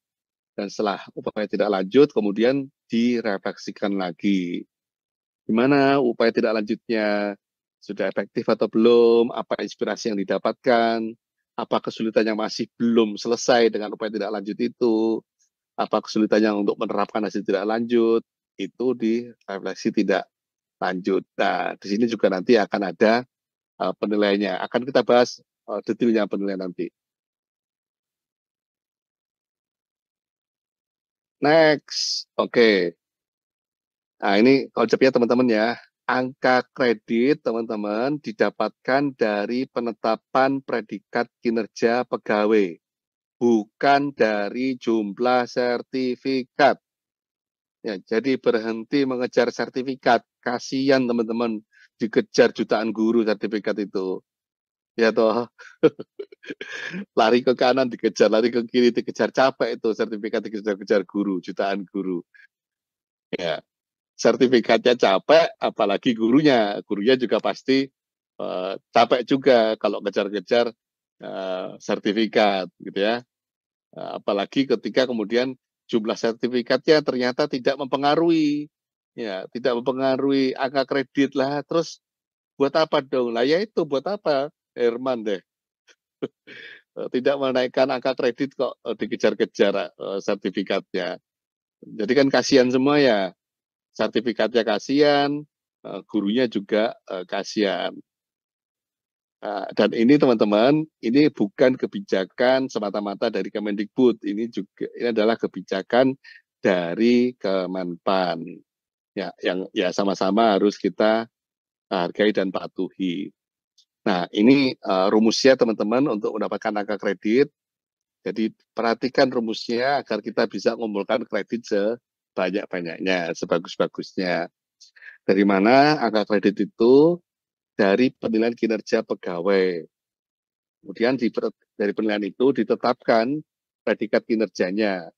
Dan setelah upaya tidak lanjut, kemudian direfleksikan lagi. Gimana upaya tidak lanjutnya? Sudah efektif atau belum? Apa inspirasi yang didapatkan? Apa kesulitan yang masih belum selesai dengan upaya tidak lanjut itu? Apa kesulitannya untuk menerapkan hasil tidak lanjut? Itu direfleksi tidak lanjut. Nah, di sini juga nanti akan ada penilaiannya. Akan kita bahas detailnya penilaian nanti. Next, oke. Nah, ini konsepnya teman-teman ya. Angka kredit teman-teman didapatkan dari penetapan predikat kinerja pegawai, bukan dari jumlah sertifikat. Ya, jadi berhenti mengejar sertifikat. Kasihan teman-teman dikejar jutaan guru sertifikat itu. Ya toh, lari ke kanan dikejar, lari ke kiri dikejar, capek itu sertifikat dikejar-kejar guru, jutaan guru. Ya, sertifikatnya capek, apalagi gurunya. Gurunya juga pasti capek juga kalau kejar-kejar sertifikat, gitu ya. Apalagi ketika kemudian jumlah sertifikatnya ternyata tidak mempengaruhi, ya, tidak mempengaruhi angka kredit lah. Terus buat apa dong? Lah ya itu buat apa, Herman deh. Tidak menaikkan angka kredit kok dikejar-kejar sertifikatnya. Jadi kan kasihan semua ya. Sertifikatnya kasihan, gurunya juga kasihan. Dan ini teman-teman, ini bukan kebijakan semata-mata dari Kemendikbud, ini adalah kebijakan dari Kemenpan. Ya, yang ya sama-sama harus kita hargai dan patuhi. Nah, ini rumusnya teman-teman untuk mendapatkan angka kredit. Jadi perhatikan rumusnya agar kita bisa mengumpulkan kredit sebanyak-banyaknya, sebagus-bagusnya. Dari mana angka kredit itu? Dari penilaian kinerja pegawai. Kemudian dari penilaian itu ditetapkan predikat kinerjanya.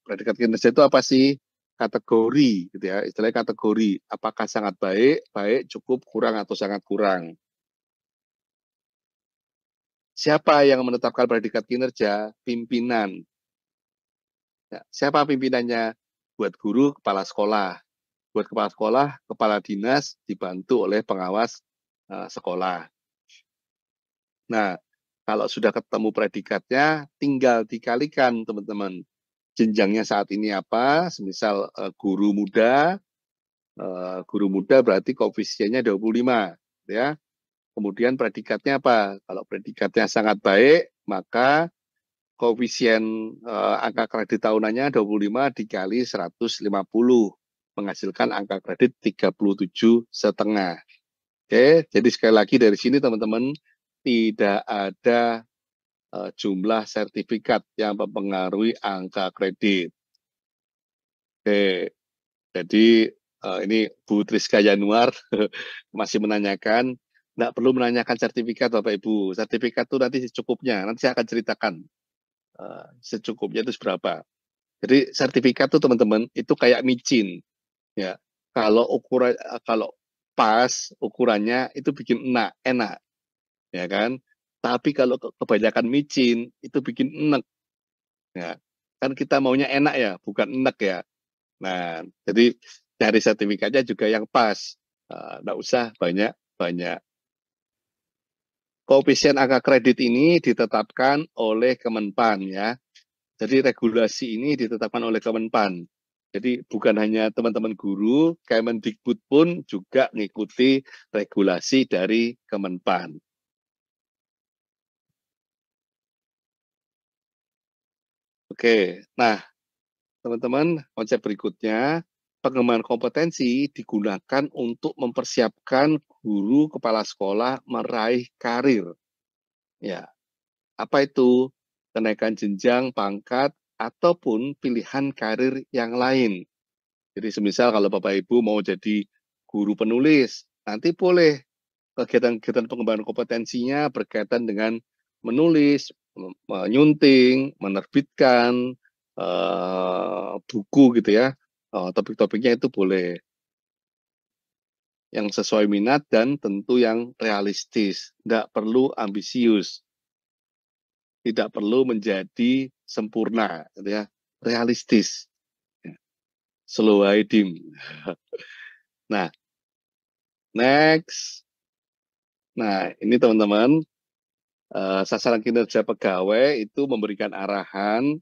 Predikat kinerja itu apa sih? Kategori, gitu ya. Istilahnya kategori. Apakah sangat baik, baik, cukup, kurang, atau sangat kurang. Siapa yang menetapkan predikat kinerja? Pimpinan. Ya, siapa pimpinannya? Buat guru, kepala sekolah. Buat kepala sekolah, kepala dinas dibantu oleh pengawas sekolah. Nah, kalau sudah ketemu predikatnya, tinggal dikalikan teman-teman. Jenjangnya saat ini apa? Semisal guru muda, Guru muda berarti koefisiennya 25, ya. Kemudian predikatnya apa? Kalau predikatnya sangat baik, maka koefisien angka kredit tahunannya 25 dikali 150, menghasilkan angka kredit 37,5. Oke, jadi sekali lagi dari sini teman-teman, tidak ada jumlah sertifikat yang mempengaruhi angka kredit. Oke, jadi ini Bu Triska Yanuar masih menanyakan, nggak perlu menanyakan sertifikat Bapak Ibu. Sertifikat itu nanti secukupnya, nanti saya akan ceritakan secukupnya itu seberapa. Jadi sertifikat itu teman-teman, itu kayak micin. Ya, kalau pas ukurannya itu bikin enak, ya kan? Tapi kalau kebanyakan micin itu bikin enek, ya. Kan kita maunya enak ya, bukan enek ya. Nah, jadi cari sertifikatnya juga yang pas. Nggak usah banyak-banyak. Koefisien angka kredit ini ditetapkan oleh Kemenpan, ya. Jadi regulasi ini ditetapkan oleh Kemenpan. Jadi bukan hanya teman-teman guru, Kemendikbud pun juga mengikuti regulasi dari Kemenpan. Oke, nah teman-teman, konsep berikutnya, pengembangan kompetensi digunakan untuk mempersiapkan guru kepala sekolah meraih karir. Ya, apa itu? Kenaikan jenjang, pangkat, ataupun pilihan karir yang lain. Jadi semisal kalau Bapak Ibu mau jadi guru penulis, nanti boleh kegiatan-kegiatan pengembangan kompetensinya berkaitan dengan menulis, menyunting, menerbitkan buku gitu ya. Topik-topiknya itu boleh yang sesuai minat dan tentu yang realistis. Tidak perlu ambisius, tidak perlu menjadi sempurna, gitu ya. Realistis, slow hiding. Nah, next. Nah, ini teman-teman, sasaran kinerja pegawai itu memberikan arahan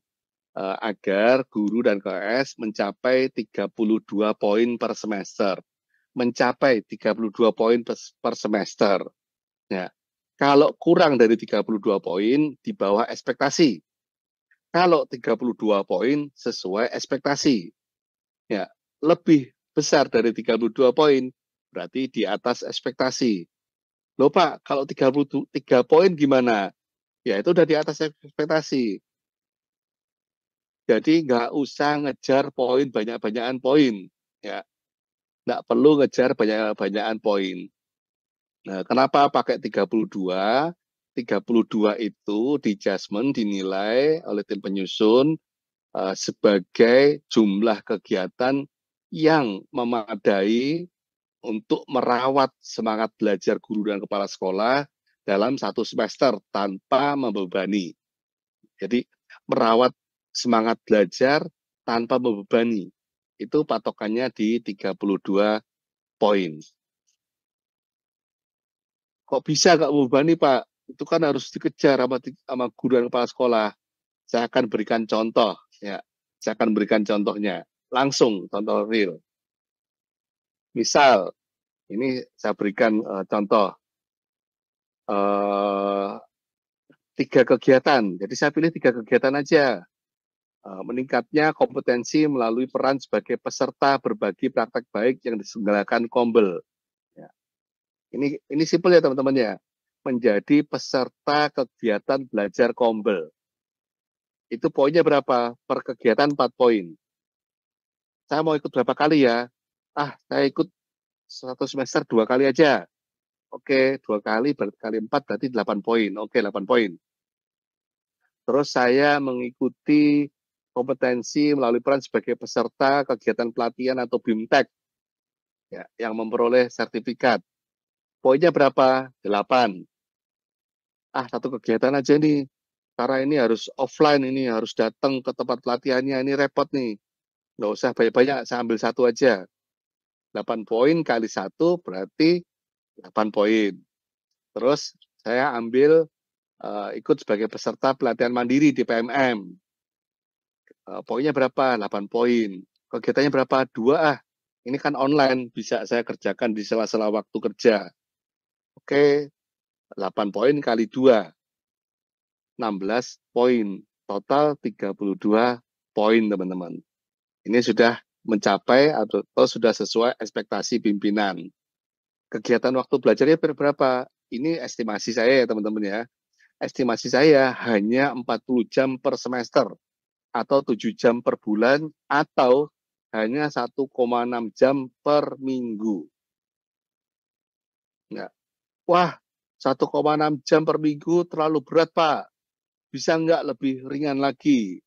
agar guru dan KS mencapai 32 poin per semester. Mencapai 32 poin per semester. Ya. Kalau kurang dari 32 poin, di bawah ekspektasi. Kalau 32 poin, sesuai ekspektasi. Ya. Lebih besar dari 32 poin, berarti di atas ekspektasi. Loh Pak, kalau 33 poin gimana? Ya itu udah di atas ekspektasi. Jadi nggak usah ngejar poin banyak-banyakan poin. Ya, nggak perlu ngejar banyak-banyakan poin. Nah, kenapa pakai 32? 32 itu di adjustment dinilai oleh tim penyusun sebagai jumlah kegiatan yang memadai untuk merawat semangat belajar guru dan kepala sekolah dalam satu semester tanpa membebani. Jadi merawat semangat belajar tanpa membebani. Itu patokannya di 32 poin. Kok bisa nggak membebani Pak? Itu kan harus dikejar sama guru dan kepala sekolah. Saya akan berikan contoh, ya. Saya akan berikan contohnya langsung, contoh real. Misal, ini saya berikan contoh 3 kegiatan. Jadi saya pilih 3 kegiatan aja. Meningkatnya kompetensi melalui peran sebagai peserta berbagi praktek baik yang diselenggarakan Kombel. Ya. Ini simpel ya teman-teman ya. Menjadi peserta kegiatan belajar Kombel. Itu poinnya berapa? Per kegiatan 4 poin. Saya mau ikut berapa kali ya? Saya ikut 1 semester 2 kali aja. Oke, 2 kali kali 4 berarti 8 poin. Oke, 8 poin. Terus saya mengikuti kompetensi melalui peran sebagai peserta kegiatan pelatihan atau BIMTEK ya, yang memperoleh sertifikat. Poinnya berapa? 8. Satu kegiatan aja nih. Karena ini harus offline, ini harus datang ke tempat pelatihannya, ini repot nih. Nggak usah banyak-banyak, saya ambil 1 aja. 8 poin kali 1 berarti 8 poin. Terus saya ambil ikut sebagai peserta pelatihan mandiri di PMM. Poinnya berapa? 8 poin. Kegiatannya berapa? 2 Ini kan online, bisa saya kerjakan di sela-sela waktu kerja. Oke, 8 poin kali 2, 16 poin. Total 32 poin, teman-teman. Ini sudah mencapai atau sudah sesuai ekspektasi pimpinan. Kegiatan waktu belajarnya berapa? Ini estimasi saya ya, teman-teman ya. Estimasi saya hanya 40 jam per semester, atau 7 jam per bulan, atau hanya 1,6 jam per minggu. Nah, wah, 1,6 jam per minggu terlalu berat, Pak. Bisa nggak lebih ringan lagi?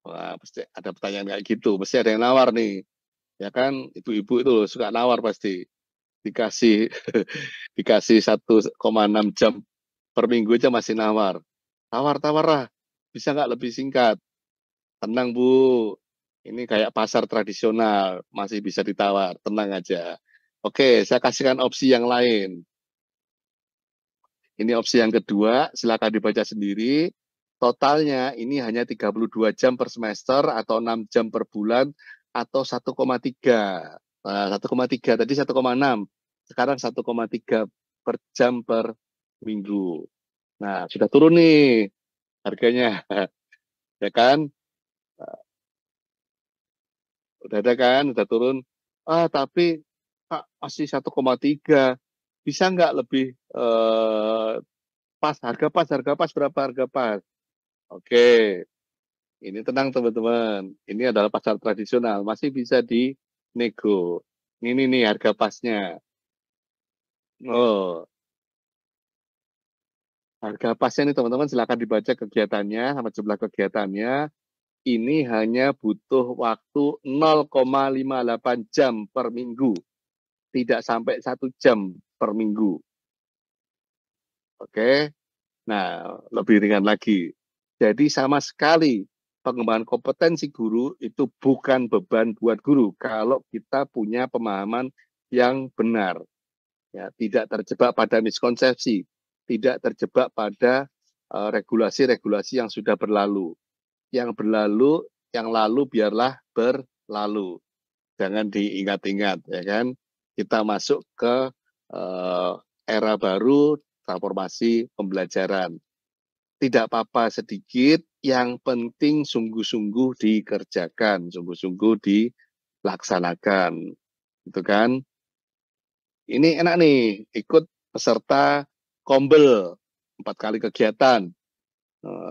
Wah, pasti ada pertanyaan kayak gitu. Pasti ada yang nawar nih. Ya kan, ibu-ibu itu suka nawar pasti. Dikasih dikasih 1,6 jam per minggu aja masih nawar. Tawar-tawar lah. Bisa nggak lebih singkat? Tenang, Bu. Ini kayak pasar tradisional, masih bisa ditawar. Tenang aja. Oke, saya kasihkan opsi yang lain. Ini opsi yang kedua, silakan dibaca sendiri. Totalnya ini hanya 32 jam per semester, atau 6 jam per bulan, atau 1,3. Nah, 1,3 tadi 1,6. Sekarang 1,3 per jam per minggu. Nah, sudah turun nih harganya. Ya kan? Udah ada kan? Udah turun. Tapi Pak, masih 1,3. Bisa nggak lebih pas, harga pas berapa harga pas? Oke, ini tenang teman-teman. Ini adalah pasar tradisional, masih bisa dinego. Ini nih harga pasnya. Oh, harga pasnya nih teman-teman, silakan dibaca kegiatannya sama jumlah kegiatannya. Ini hanya butuh waktu 0,58 jam per minggu, tidak sampai 1 jam per minggu. Oke, nah lebih ringan lagi. Jadi sama sekali pengembangan kompetensi guru itu bukan beban buat guru kalau kita punya pemahaman yang benar, ya, tidak terjebak pada miskonsepsi, tidak terjebak pada regulasi-regulasi yang sudah berlalu. Yang berlalu, yang lalu biarlah berlalu. Jangan diingat-ingat, ya kan? Kita masuk ke era baru, transformasi pembelajaran. Tidak apa-apa sedikit, yang penting sungguh-sungguh dikerjakan, sungguh-sungguh dilaksanakan. Itu kan? Ini enak nih, ikut peserta Kombel 4 kali kegiatan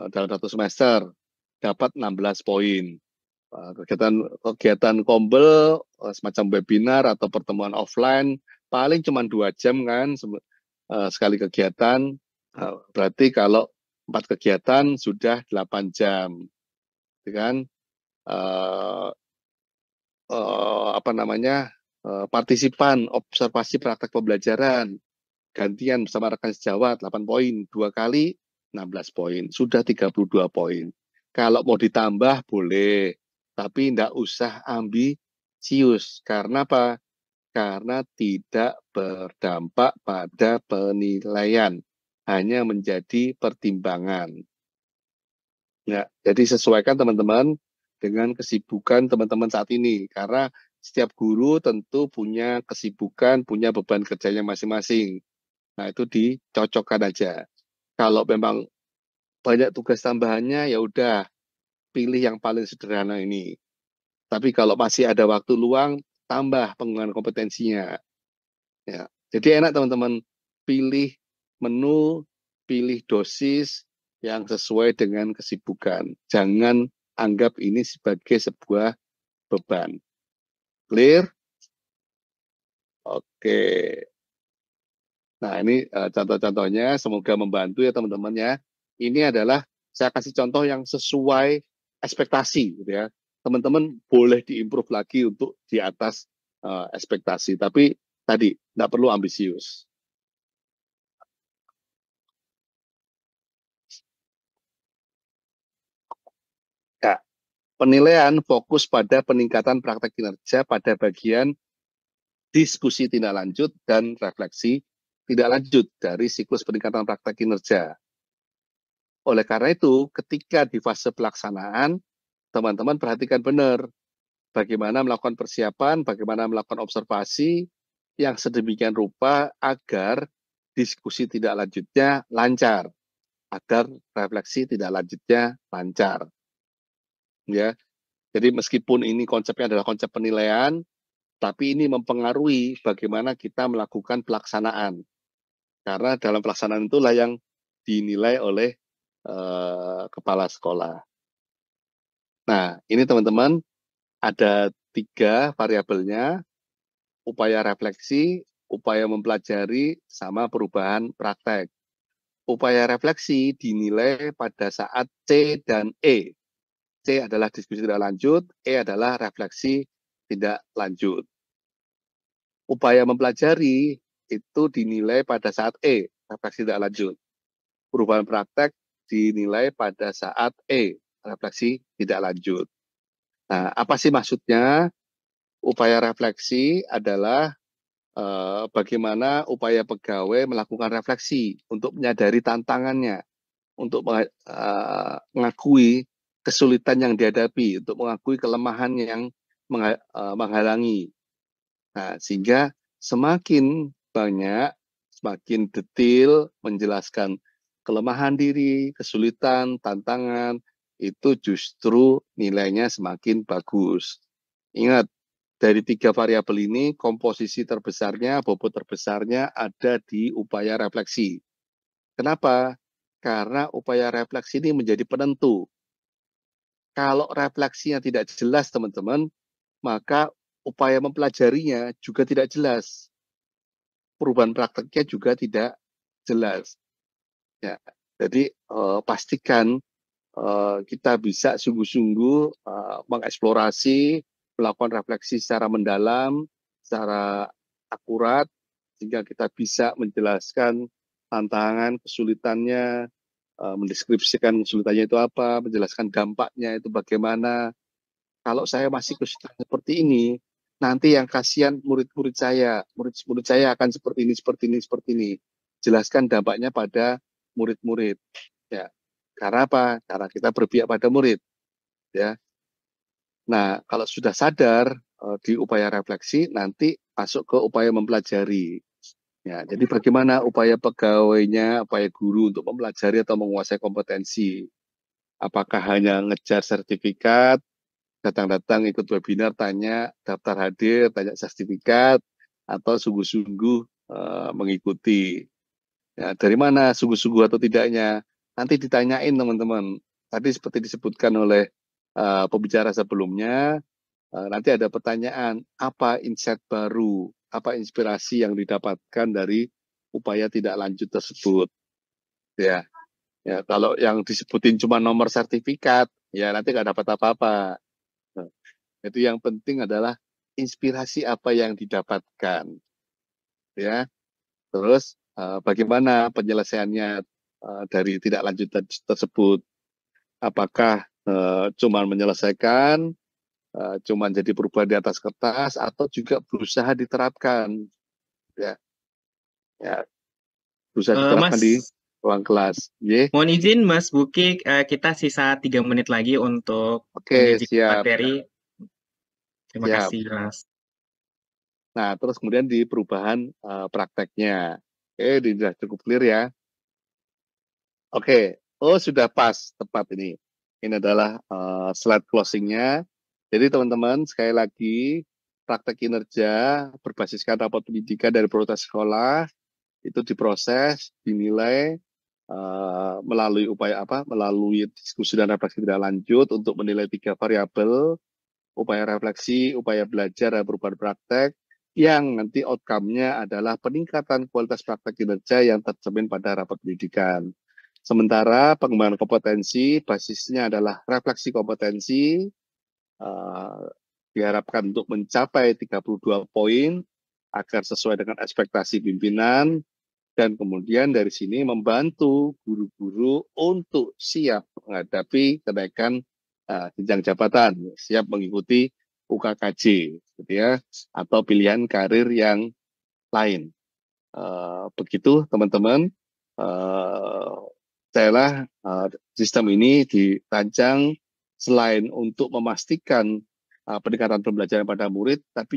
dalam 1 semester, dapat 16 poin. Kegiatan Kombel semacam webinar atau pertemuan offline paling cuma 2 jam kan sekali kegiatan. Berarti kalau 4 kegiatan sudah 8 jam, kan? Apa namanya? Partisipan observasi praktek pembelajaran gantian bersama rekan sejawat 8 poin, 2 kali 16 poin, sudah 32 poin. Kalau mau ditambah boleh, tapi tidak usah ambisius. Karena apa? Karena tidak berdampak pada penilaian, hanya menjadi pertimbangan. Ya, jadi sesuaikan teman-teman dengan kesibukan teman-teman saat ini, karena setiap guru tentu punya kesibukan, punya beban kerjanya masing-masing. Nah, itu dicocokkan aja. Kalau memang banyak tugas tambahannya, ya udah pilih yang paling sederhana ini. Tapi kalau masih ada waktu luang, tambah pengembangan kompetensinya. Ya. Jadi enak teman-teman, pilih menu, pilih dosis yang sesuai dengan kesibukan. Jangan anggap ini sebagai sebuah beban. Clear? Oke. Nah, ini contoh-contohnya, semoga membantu ya teman-teman ya. Ini adalah saya kasih contoh yang sesuai ekspektasi, gitu ya. Teman-teman boleh diimprove lagi untuk di atas ekspektasi, tapi tadi tidak perlu ambisius. Ya, penilaian fokus pada peningkatan praktek kinerja pada bagian diskusi tindak lanjut dan refleksi tidak lanjut dari siklus peningkatan praktek kinerja. Oleh karena itu, ketika di fase pelaksanaan, teman-teman perhatikan benar, bagaimana melakukan persiapan, bagaimana melakukan observasi yang sedemikian rupa agar diskusi tidak lanjutnya lancar, agar refleksi tidak lanjutnya lancar. Ya, jadi meskipun ini konsepnya adalah konsep penilaian, tapi ini mempengaruhi bagaimana kita melakukan pelaksanaan. Karena dalam pelaksanaan itulah yang dinilai oleh kepala sekolah. Nah, ini teman-teman ada 3 variabelnya, upaya refleksi, upaya mempelajari, sama perubahan praktek. Upaya refleksi dinilai pada saat C dan E. C adalah diskusi tidak lanjut, E adalah refleksi tidak lanjut. Upaya mempelajari itu dinilai pada saat E, refleksi tidak lanjut. Perubahan praktek dinilai pada saat E, refleksi tidak lanjut. Nah, apa sih maksudnya? Upaya refleksi adalah bagaimana upaya pegawai melakukan refleksi untuk menyadari tantangannya, untuk mengakui kesulitan yang dihadapi, untuk mengakui kelemahan yang menghalangi. Nah, sehingga semakin banyak, semakin detail menjelaskan kelemahan diri, kesulitan, tantangan, itu justru nilainya semakin bagus. Ingat, dari 3 variabel ini, komposisi terbesarnya, bobot terbesarnya ada di upaya refleksi. Kenapa? Karena upaya refleksi ini menjadi penentu. Kalau refleksinya tidak jelas, teman-teman, maka upaya mempelajarinya juga tidak jelas. Perubahan prakteknya juga tidak jelas. Ya, jadi pastikan kita bisa sungguh-sungguh mengeksplorasi, melakukan refleksi secara mendalam, secara akurat, sehingga kita bisa menjelaskan tantangan, kesulitannya, mendeskripsikan kesulitannya itu apa, menjelaskan dampaknya itu bagaimana. Kalau saya masih kesulitan seperti ini, nanti yang kasihan murid-murid saya, murid-murid saya akan seperti ini, seperti ini, seperti ini. Jelaskan dampaknya pada murid-murid. Ya, karena apa? Karena kita berpihak pada murid. Ya. Nah, kalau sudah sadar di upaya refleksi, nanti masuk ke upaya mempelajari. Ya, jadi bagaimana upaya pegawainya, upaya guru untuk mempelajari atau menguasai kompetensi? Apakah hanya ngejar sertifikat, datang-datang ikut webinar, tanya, daftar hadir, tanya sertifikat, atau sungguh-sungguh mengikuti? Ya, dari mana sungguh-sungguh atau tidaknya? Nanti ditanyain teman-teman. Tadi seperti disebutkan oleh pembicara sebelumnya, nanti ada pertanyaan, apa insight baru, apa inspirasi yang didapatkan dari upaya tidak lanjut tersebut. Ya, ya kalau yang disebutin cuma nomor sertifikat, ya nanti nggak dapat apa-apa. Nah, itu yang penting adalah inspirasi apa yang didapatkan. Ya, terus bagaimana penyelesaiannya dari tidak lanjut tersebut? Apakah cuma menyelesaikan, cuma jadi perubahan di atas kertas, atau juga berusaha diterapkan, ya, ya berusaha diterapkan di Mas, ruang kelas. Yeah. mohon izin Mas Bukik, kita sisa 3 menit lagi untuk Oke, menyajikan siap, materi. Terima siap. kasih Mas. Nah, terus kemudian di perubahan prakteknya. Oke, sudah cukup clear ya. Oke, oh sudah pas, tepat ini. Ini adalah slide closingnya. Jadi teman-teman, sekali lagi, praktek kinerja berbasiskan rapat pendidikan dari prioritas sekolah, itu diproses, dinilai, melalui upaya apa? Melalui diskusi dan refleksi tidak lanjut untuk menilai 3 variabel, upaya refleksi, upaya belajar, dan perubahan praktek, yang nanti outcome-nya adalah peningkatan kualitas praktek kinerja yang tercermin pada rapat pendidikan. Sementara pengembangan kompetensi, basisnya adalah refleksi kompetensi, diharapkan untuk mencapai 32 poin, agar sesuai dengan ekspektasi pimpinan, dan kemudian dari sini membantu guru-guru untuk siap menghadapi kenaikan jenjang jabatan, siap mengikuti UKKJ, gitu ya, atau pilihan karir yang lain. Begitu teman-teman. Sistem ini dirancang selain untuk memastikan pendekatan pembelajaran pada murid, tapi